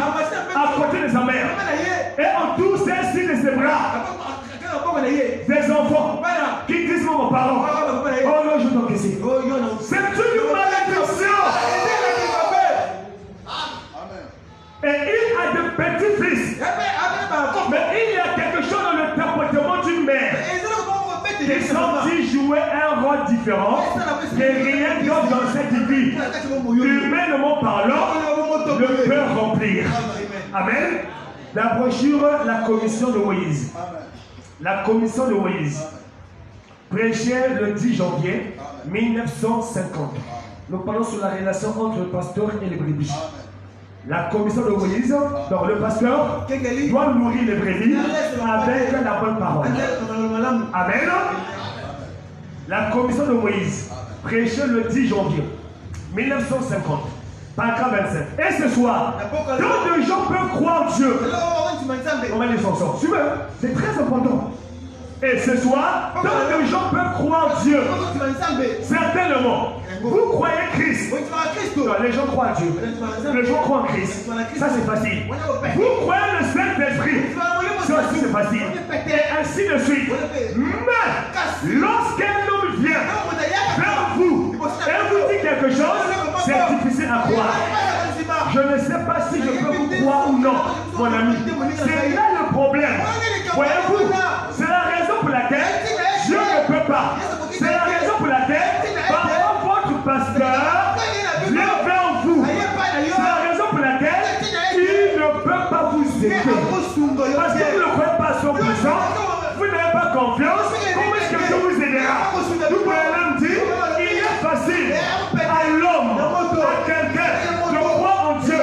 côté de sa mère. Et on touche ainsi de ses bras. Des enfants qui disent aux parents, oh non, je t'en casse. C'est une malédiction. Mais il y a quelque chose dans le comportement d'une mère qui semble jouer un rôle différent que rien d'autre dans cette vie, humainement parlant, ne peut remplir. Amen. La brochure, la commission de Moïse. La commission de Moïse. Prêchait le 10 janvier 1950. Nous parlons sur la relation entre le pasteur et les brebis. La commission de Moïse, donc le pasteur doit nourrir les brebis avec la bonne parole. Amen. La commission de Moïse, prêchée le 10 janvier 1950, paragraphe 25. Et ce soir, tant de gens peuvent croire en Dieu. On va les sortir. C'est très important. Et ce soir, tant de gens peuvent croire en Dieu. Certainement. Vous croyez Christ. Non, les gens croient en Dieu. Les gens croient en Christ. Ça, c'est facile. Vous croyez le Saint-Esprit. Ça aussi, c'est facile. Et ainsi de suite. Mais, lorsqu'un homme vient vers vous et vous dit quelque chose, c'est difficile à croire. Je ne sais pas si je peux vous croire ou non, mon ami. C'est là le problème. Voyez-vous, c'est la raison pour laquelle Dieu ne peut pas. C'est la raison pour laquelle parfois votre pasteur vient vers vous. C'est la raison pour laquelle il ne peut pas vous aider. Parce que vous ne croyez pas à 100%, vous n'avez pas confiance. Comment est-ce que Dieu vous aidera? Nous pouvons même dire, il est facile à l'homme, à quelqu'un, de croire en Dieu,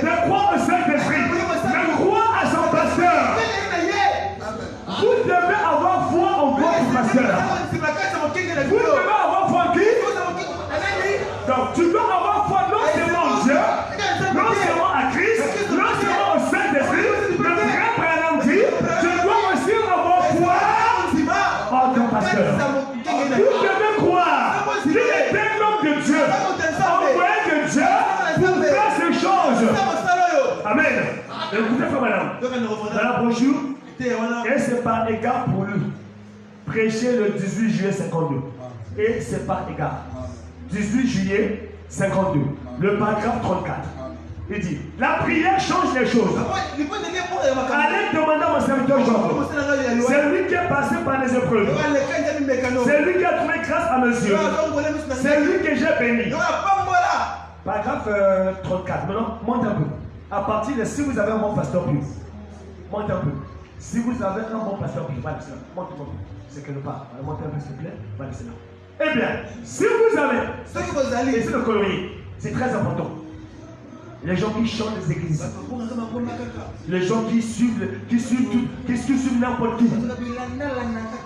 de croire au Saint-Esprit, de croire à son pasteur. Vous devez avoir foi en votre pasteur. Vous devez avoir foi en qui? Donc tu dois avoir foi non seulement en Dieu, non seulement à Christ, non seulement au Saint-Esprit. Le vrai Branham dit, tu dois aussi avoir foi en ton pasteur. Vous devez croire qu'il est un homme de Dieu, envoyé de Dieu pour faire ces choses. Amen. Écoutez, frère madame, dans la brochure, et c'est par égard pour lui. Prêcher le 18 juillet 52. Et c'est par égard. 18 juillet 52. Le paragraphe 34. Il dit, la prière change les choses. Allez demander à mon serviteur Jean. C'est lui qui est passé par les épreuves. C'est lui qui a trouvé grâce à mes yeux. C'est lui que j'ai béni. Paragraphe 34. Maintenant, monte un peu. À partir de si vous avez un bon pasteur plus. Monte un peu. Si vous avez un bon pasteur plus. Voilà, c'est là. Monte un peu. C'est quelque part. Monte un peu, s'il te plaît. Voilà, c'est là. Eh bien, si vous avez. Et c'est le colorier. C'est très important. Les gens qui chantent les églises. Les gens qui suivent n'importe qui.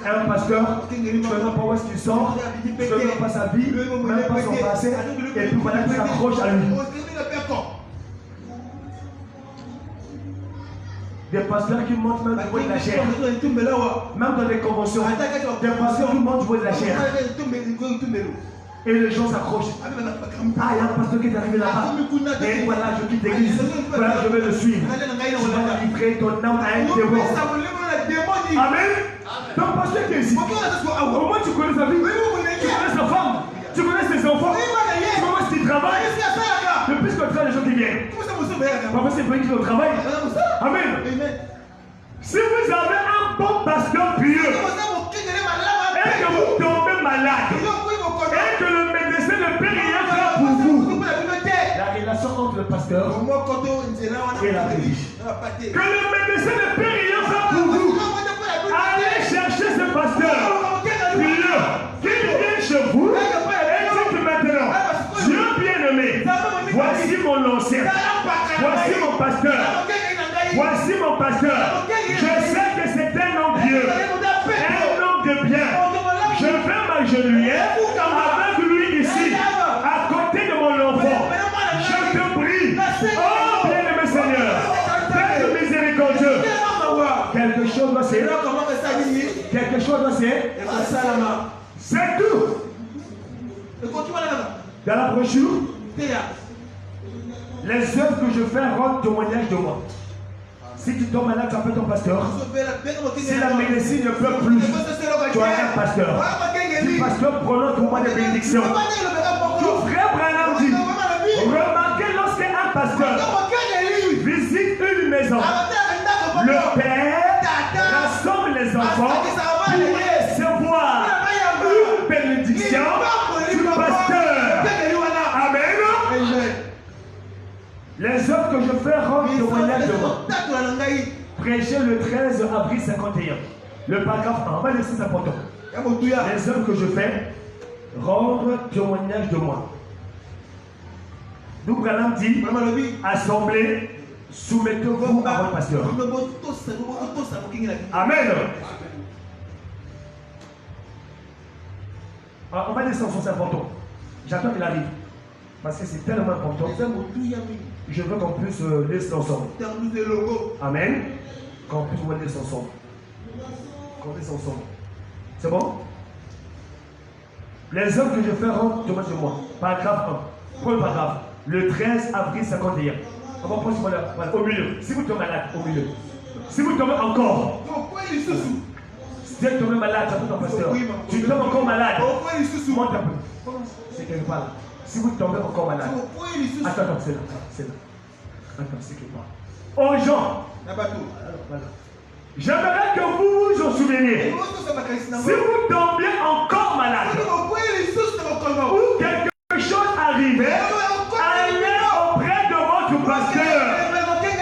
Un pasteur, tu ne sais pas où est-ce qu'il sort, tu ne sais pas sa vie, même pas son passé, et puis voilà, tu s'accroches à lui. Des pasteurs qui montent même du bois de la chair. Même dans les conventions. Des pasteurs qui montent du bois de la chair. Et les gens s'accrochent. Ah, il y a un pasteur qui est arrivé là-bas. Et voilà, je quitte l'église. Voilà, je vais le suivre. Tu vas livrer ton âme à un démon. Amen. Ton pasteur qui est ici. Au moins, tu connais sa vie. Tu connais sa femme. Tu connais ses enfants. Tu connais ce qu'il travaille. Depuis que tu as les gens qui viennent. Parfois, c'est pas qui au travail. Amen. Si vous avez un bon pasteur pieux et que vous tombez malade, et que le médecin ne peut rien faire pour vous, la relation entre le pasteur et la brebis. Que le médecin ne peut rien faire pour vous, allez chercher ce pasteur pieux qui vient chez vous et dit que maintenant, Dieu bien-aimé, voici mon ancien, voici mon pasteur, voici mon pasteur. Je sais que c'est un homme pieux, un homme de bien. Je vais m'agenouiller avec lui ici, à côté de mon enfant. Je te prie, oh bien-aimé Seigneur, Père miséricordieux. Quelque chose doit se. Quelque chose doit se. C'est tout. Dans la brochure, les œuvres que je fais rendent témoignage de moi. Si tu tombes malade, tu appelles ton pasteur. Si la médecine ne peut plus, tu as un pasteur. Si pasteur prononce pour moi des bénédictions. Tout frère Branham dit, remarquez lorsqu'un pasteur visite une maison enfants pour recevoir une bénédiction du pasteur. Amen. Les œuvres que je fais rendent témoignage de moi. Prêcher le 13 avril 51. Le paragraphe 1. On va laisser ça important. Les œuvres que je fais rendent témoignage de moi. Donc Branham dit, assemblée, soumettez-vous à votre pasteur. Amen. On va laisser son, c'est important. J'attends qu'il arrive. Parce que c'est tellement important. Je veux qu'on puisse laisser ensemble. Amen. Qu'on puisse laisser ensemble. Qu'on laisse ensemble. C'est bon? Les œuvres que je fais rendent témoignage de moi. Paragraphe 1. Premier paragraphe. Le 13 avril 51. On va prendre voilà, au milieu. Si vous tombez malade, au milieu. Si vous tombez encore. Si tu es tombé malade, tu as ton pasteur. Tu tombes encore malade. Monte un peu. C'est quelque part là. Si vous tombez encore malade. Attends, c'est là. C'est là. Attends, c'est quelque part. Aux gens. Voilà. J'aimerais que vous vous en souveniez. Si vous tombez encore malade, ou quelque chose arrive, allez auprès de votre pasteur.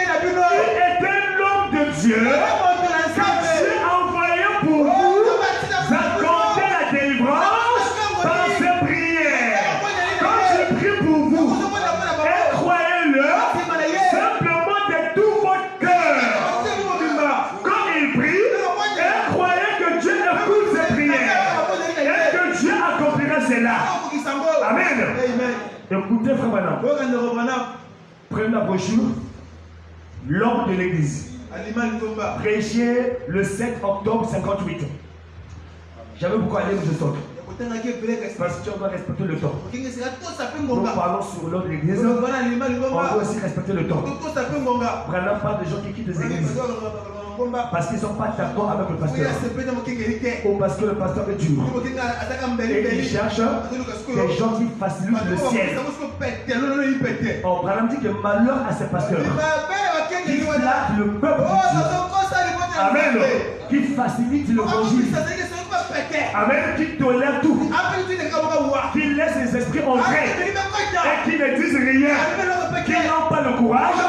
Il est l'homme de Dieu que Dieu a envoyé pour vous accorder la délivrance par ses prières. Quand je prie pour vous, et croyez-le simplement de tout votre cœur. Quand il prie, et croyez que Dieu écoute ses prières et que Dieu accomplira cela. Amen. Écoutez, frère Branham. Prenez la brochure. L'homme de l'église. Prêché le 7 octobre 58. J'avais beaucoup à dire, je saute. Parce que tu dois respecter le temps. Nous parlons sur l'ordre de l'église. On doit aussi respecter le temps. Branham parle de gens qui quittent les églises. Parce qu'ils ne sont pas d'accord avec le pasteur. Ou parce que le pasteur est dur. Et ils cherchent des gens qui facilitent le ciel. Oh, Branham dit que malheur à ces pasteurs qui flattent le peuple de Dieu. Amen. Qui facilite l'évangile. Amen. Qui tolère tout. Qui laisse les esprits entrer. Et qui ne disent rien. Qui n'ont pas le courage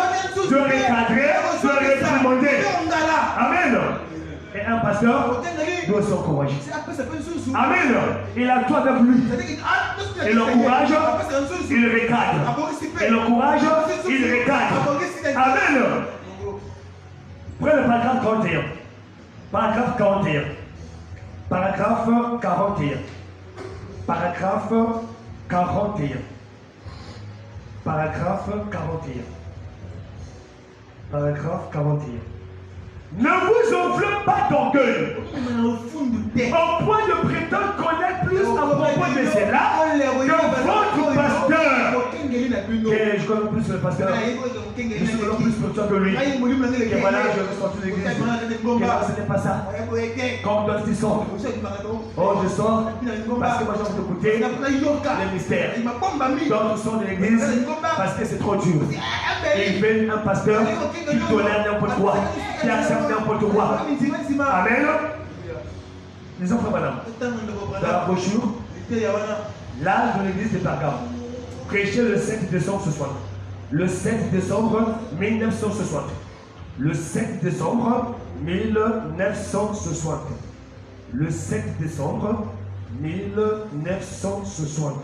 de recadrer, de réprimander. Amen. Et un pasteur doit s'encourager. Amen. Il a tout avec lui. Et le courage, il recadre. Et le courage, il recadre. Amen. Prenez le paragraphe 41. Paragraphe 41. Paragraphe 41. Paragraphe 41. Paragraphe 41. Paragraphe 41. Ne vous enflez pas d'orgueil au point de prétendre connaître plus à propos de cela que votre pasteur. Et je connais plus le pasteur. Je suis plus spirituel que lui. Et voilà, je vais sortir de l'église. Ce n'est pas ça. Comme d'autres qui sortent. Oh, je sors parce que moi j'ai envie d'écouter les mystères. D'autres sortent de l'église parce que c'est trop dur. Et ils veulent un pasteur qui tolère n'importe quoi, qui accepte n'importe quoi. Amen. Les enfants, madame, dans la brochure, l'âge de l'église de Pergame, prêché le 7 décembre 60. Le 7 décembre 1960. Le 7 décembre 1960. Le 7 décembre 1960.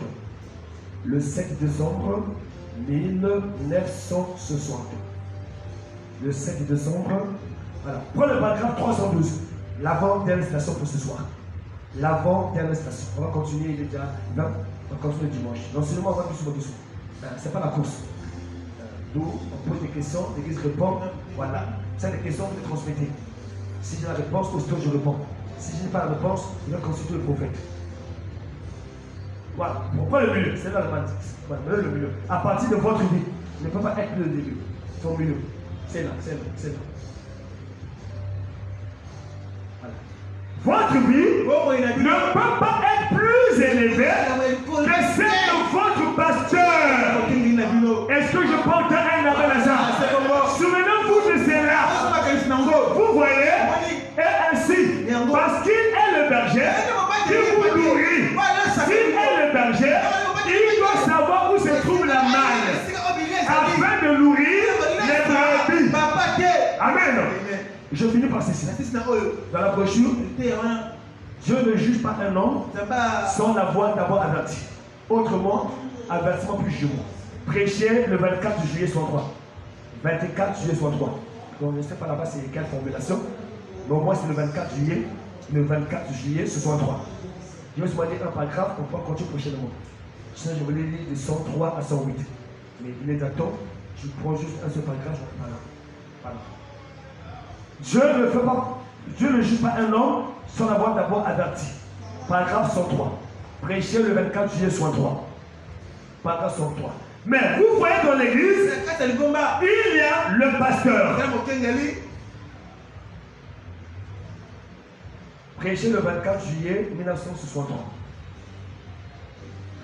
Le 7 décembre 1960. Le 7 décembre. Voilà. Prends le paragraphe 312. L'avant-dernière station pour ce soir. L'avant-dernière station. On va continuer, il est déjà 20. On va continuer dimanche. L'enseignement va plus doucement. C'est pas la course. D'où on pose des questions, l'église répond. Voilà. C'est des questions que vous transmettez. Si j'ai la réponse, aussitôt je réponds. Si je n'ai pas la réponse, je vais consulter le prophète. Voilà. Pourquoi le milieu? C'est là le matin. Voilà, le milieu. À partir de votre vie, ne peut pas être le début. C'est au milieu. C'est là, c'est là, c'est là. Voilà. Votre vie ne peut pas être plus élevée que celle de votre pasteur. Est-ce que je porte un appel à ça? Souvenez-vous de cela. Vous voyez, et ainsi, par berger, il doit savoir où se trouve la manne afin de nourrir les brebis. Amen. Je finis par ceci. Dans la brochure, je ne juge pas un homme sans l'avoir d'abord averti. Autrement, avertissement plus jugement. Prêcher le 24 juillet 63. 24 juillet 63. Donc je ne sais pas là-bas c'est quelle formulation. Mais au moins c'est le 24 juillet. Le 24 juillet 63. Je vais vous dire un paragraphe pour pouvoir continuer prochainement. Sinon je vais lire de 103 à 108. Mais il est temps. Je prends juste un seul paragraphe. Voilà. Dieu ne juge pas un homme sans l'avoir d'abord averti. Paragraphe 103. Prêcher le 24 juillet 63. Paragraphe 103. Mais vous voyez dans l'église, il y a le pasteur. Prêché le 24 juillet 1963.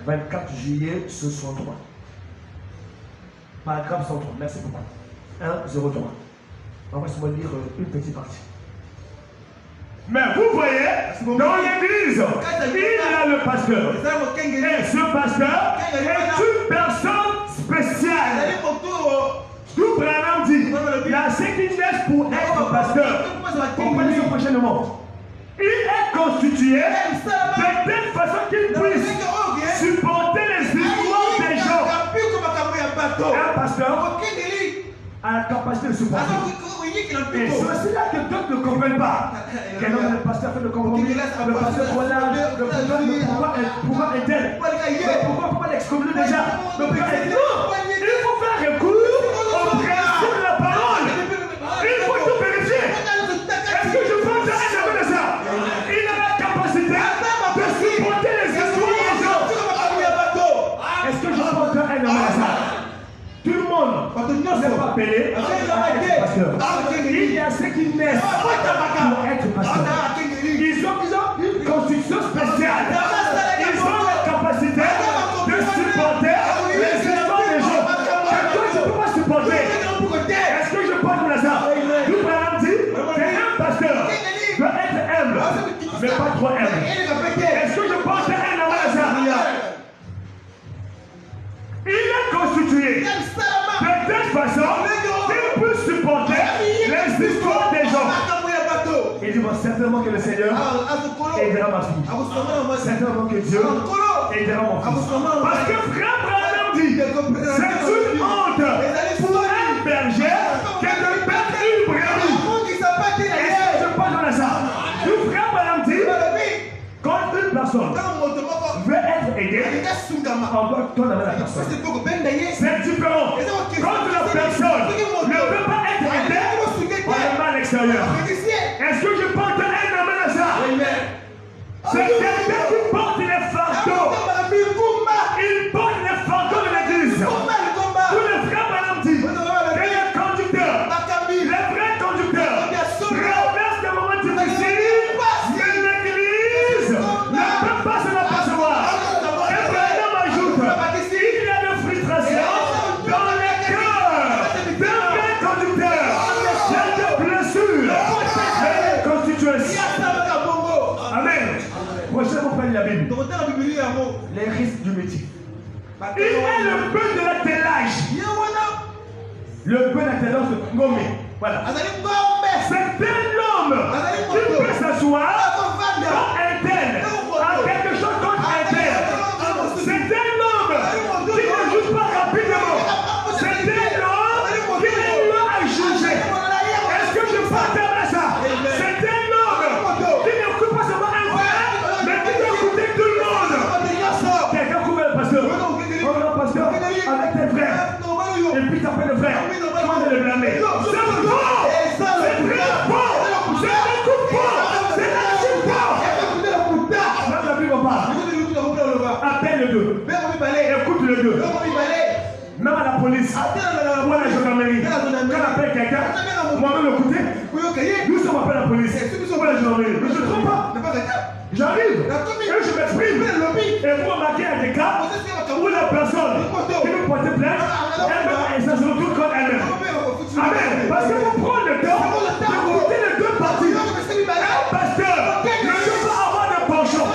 24 juillet 63. Paragraphe 103. Merci beaucoup. 103. On va se lire une petite partie. Mais vous voyez, dans l'église, il y a le pasteur. Et ce pasteur est une personne spéciale. Tout Branham dit, il y a ce qui naissent pour être pasteur. Comprenez ce prochainement. Il est constitué de telle façon qu'il puisse supporter les histoires des gens. Un pasteur a la capacité de supporter. Et c'est aussi là que d'autres ne comprennent pas. Quel homme le pasteur fait de comprendre. Le pasteur pourra aider. Pourquoi l'excommunier déjà? Non, il faut faire recours au principe de la parole. Il faut tout vérifier. Est-ce que je pense à un homme de ça? Il a la capacité de supporter les histoires des gens. Est-ce que je pense à un homme de ça? Tout le monde n'est pas appelé à être pasteur. Il y a ceux qui naissent pour être pasteur. Ils ont une constitution spéciale. Ils ont la capacité de supporter les histoires des gens. Et toi, je ne peux pas supporter. Est-ce que je porte le hasard? Nous, Branham dit qu'un pasteur doit être humble, mais pas trop humble. Est-ce que je porte un homme à hasard? Il est constitué de telle façon qu'il peut supporter les histoires des gens. Il dit bon, certainement que le Seigneur aidera ma fille. Certainement que Dieu aidera mon fils. Parce que frère Branham dit, c'est une honte pour un berger que de perdre une brebis. Est-ce que je parle dans la salle? Le frère Branham dit, quand une personne veut être aidée, on doit tourner la personne. C'est différent. Quand la personne ne veut pas être aidée, on est mal à l'extérieur. Est-ce que je porte un homme à ça? C'est quelqu'un qui porte les fardeaux. Il porte les fardeaux de l'église. Tous les frères Branham disent que les conducteurs, les vrais conducteurs, traversent des moments difficiles, mais l'église ne peut pas se l'apercevoir. Et Branham ajoute, il y a des frustrations dans les cœurs des vrais conducteurs. Il y a des blessures, des constitutions. Amen. Prochainement, on prend la Bible. Les risques du métier. Il est le peu de l'attelage. Le peu d'attelage de Ngomé. Voilà. C'est un homme qui peut s'asseoir contre un tel, à quelque chose contre un tel. C'est un homme qui ne juge pas rapidement. C'est un homme qui est loin à juger. Est-ce que je partage à ça? C'est un homme qui n'écoute pas seulement un frère, mais qui doit écouter tout le monde. Quelqu'un couvre le pasteur. On va le pasteur avec tes frères. Et puis t'appelles le frère. Comment de le blâmer? C'est faux! C'est très faux! Je n'écoute pas! C'est n'écoute pas! Même la Bible parle. Appelle le deux. Écoute le deux. Même à la police. Ou à la gendarmerie. Quand on appelle quelqu'un, moi-même écouter, nous sommes appelés à la police. Ou à la gendarmerie. Je ne me trompe pas. J'arrive. Et je m'exprime. Et vous remarquez à des cas où la personne qui nous porte plainte, elle se retrouve contre elle-même. Amen. Parce que vous prenez le temps d'écouter les deux parties. Un pasteur ne peut pas avoir de penchant.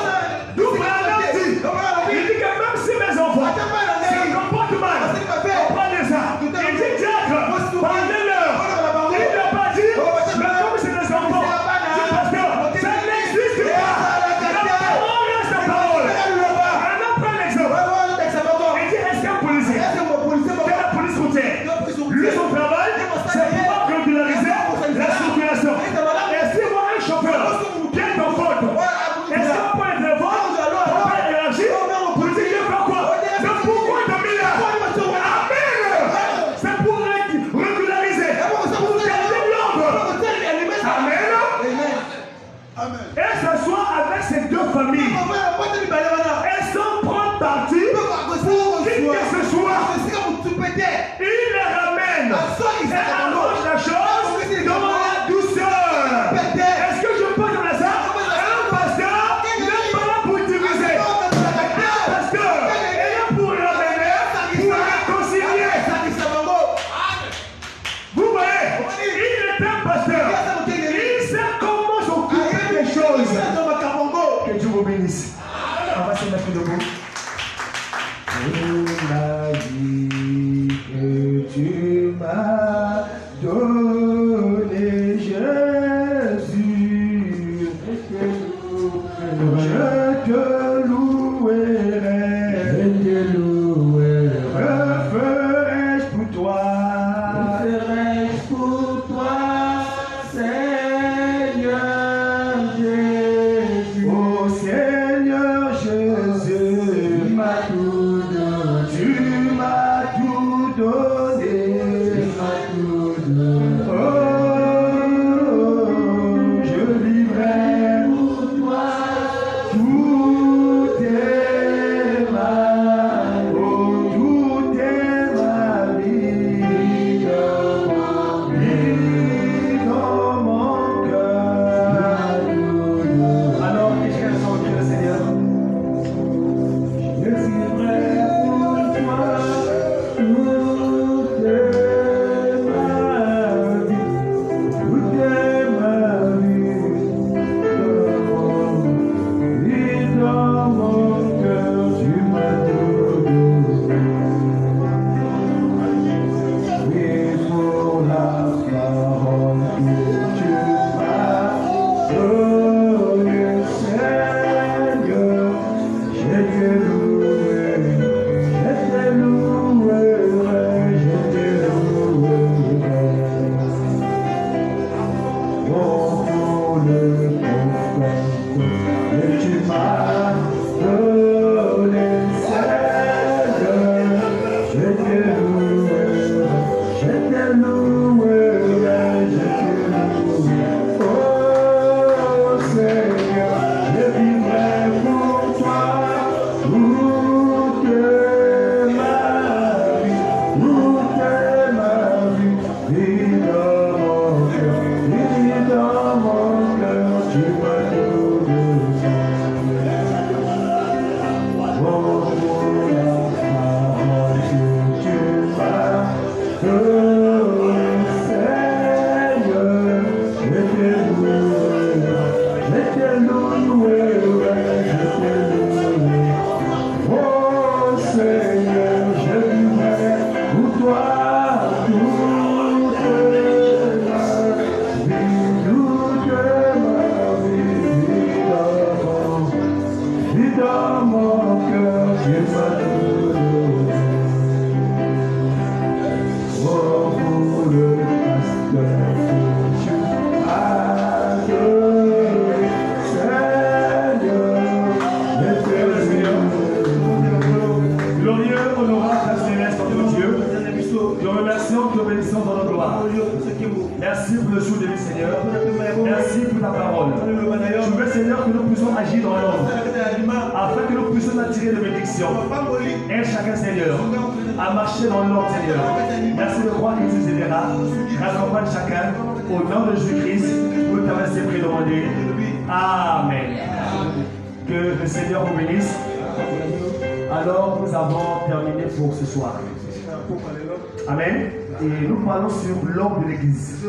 D'où Branham dit, il dit que la vie que tu m'as donnée, Jésus, je te louerai, que ferai-je pour toi, Seigneur Jésus, oh Seigneur Jésus, tu m'as tout donné, oh, je vivrai pour toi tout est ma vie dans mon cœur. Alors, qu'est-ce qu'elles sont Dieu, Seigneur? Je vivrai pour toi tout est ma vie, dans mon cœur, tu m'as tout donné. Oui, pour la parole que tu m'as donnée, Seigneur, je te louerai, je te louerai, je te louerai. Oh, pour le confort que tu m'as donné, Seigneur, je te louerai, je te louerai, je te louerai. Oh Seigneur, je vivrai pour toi toute ma vie, vis dans mon cœur, tu m'as tout donné. Oh, pour la parole que tu m'as donnée, Seigneur, je te louerai, je te louerai, je te louerai. Oh Seigneur, je vivrai pour toi toute ma vie dans mon cœur, tu m'as tout donné. Oh, pour le pasteur que tu as donné, Seigneur, je te louerai. Glorieux, honorable, Père céleste, notre Dieu, nous remercions, nous bénissons dans notre gloire. Merci pour le jour de vie, Seigneur. Merci pour ta parole. Je veux, Seigneur, que nous puissions agir dans l'ordre, afin que nous puissions attirer de bénédictions. Aide chacun, Seigneur, à marcher dans l'ordre, Seigneur. Merci de croire qu'il nous aidera. Raccompagne chacun au nom de Jésus-Christ. Pour ta main, c'est demandé. Amen. Que le Seigneur vous bénisse. Alors, nous avons terminé pour ce soir. Amen. Et nous parlons sur l'ordre de l'Église.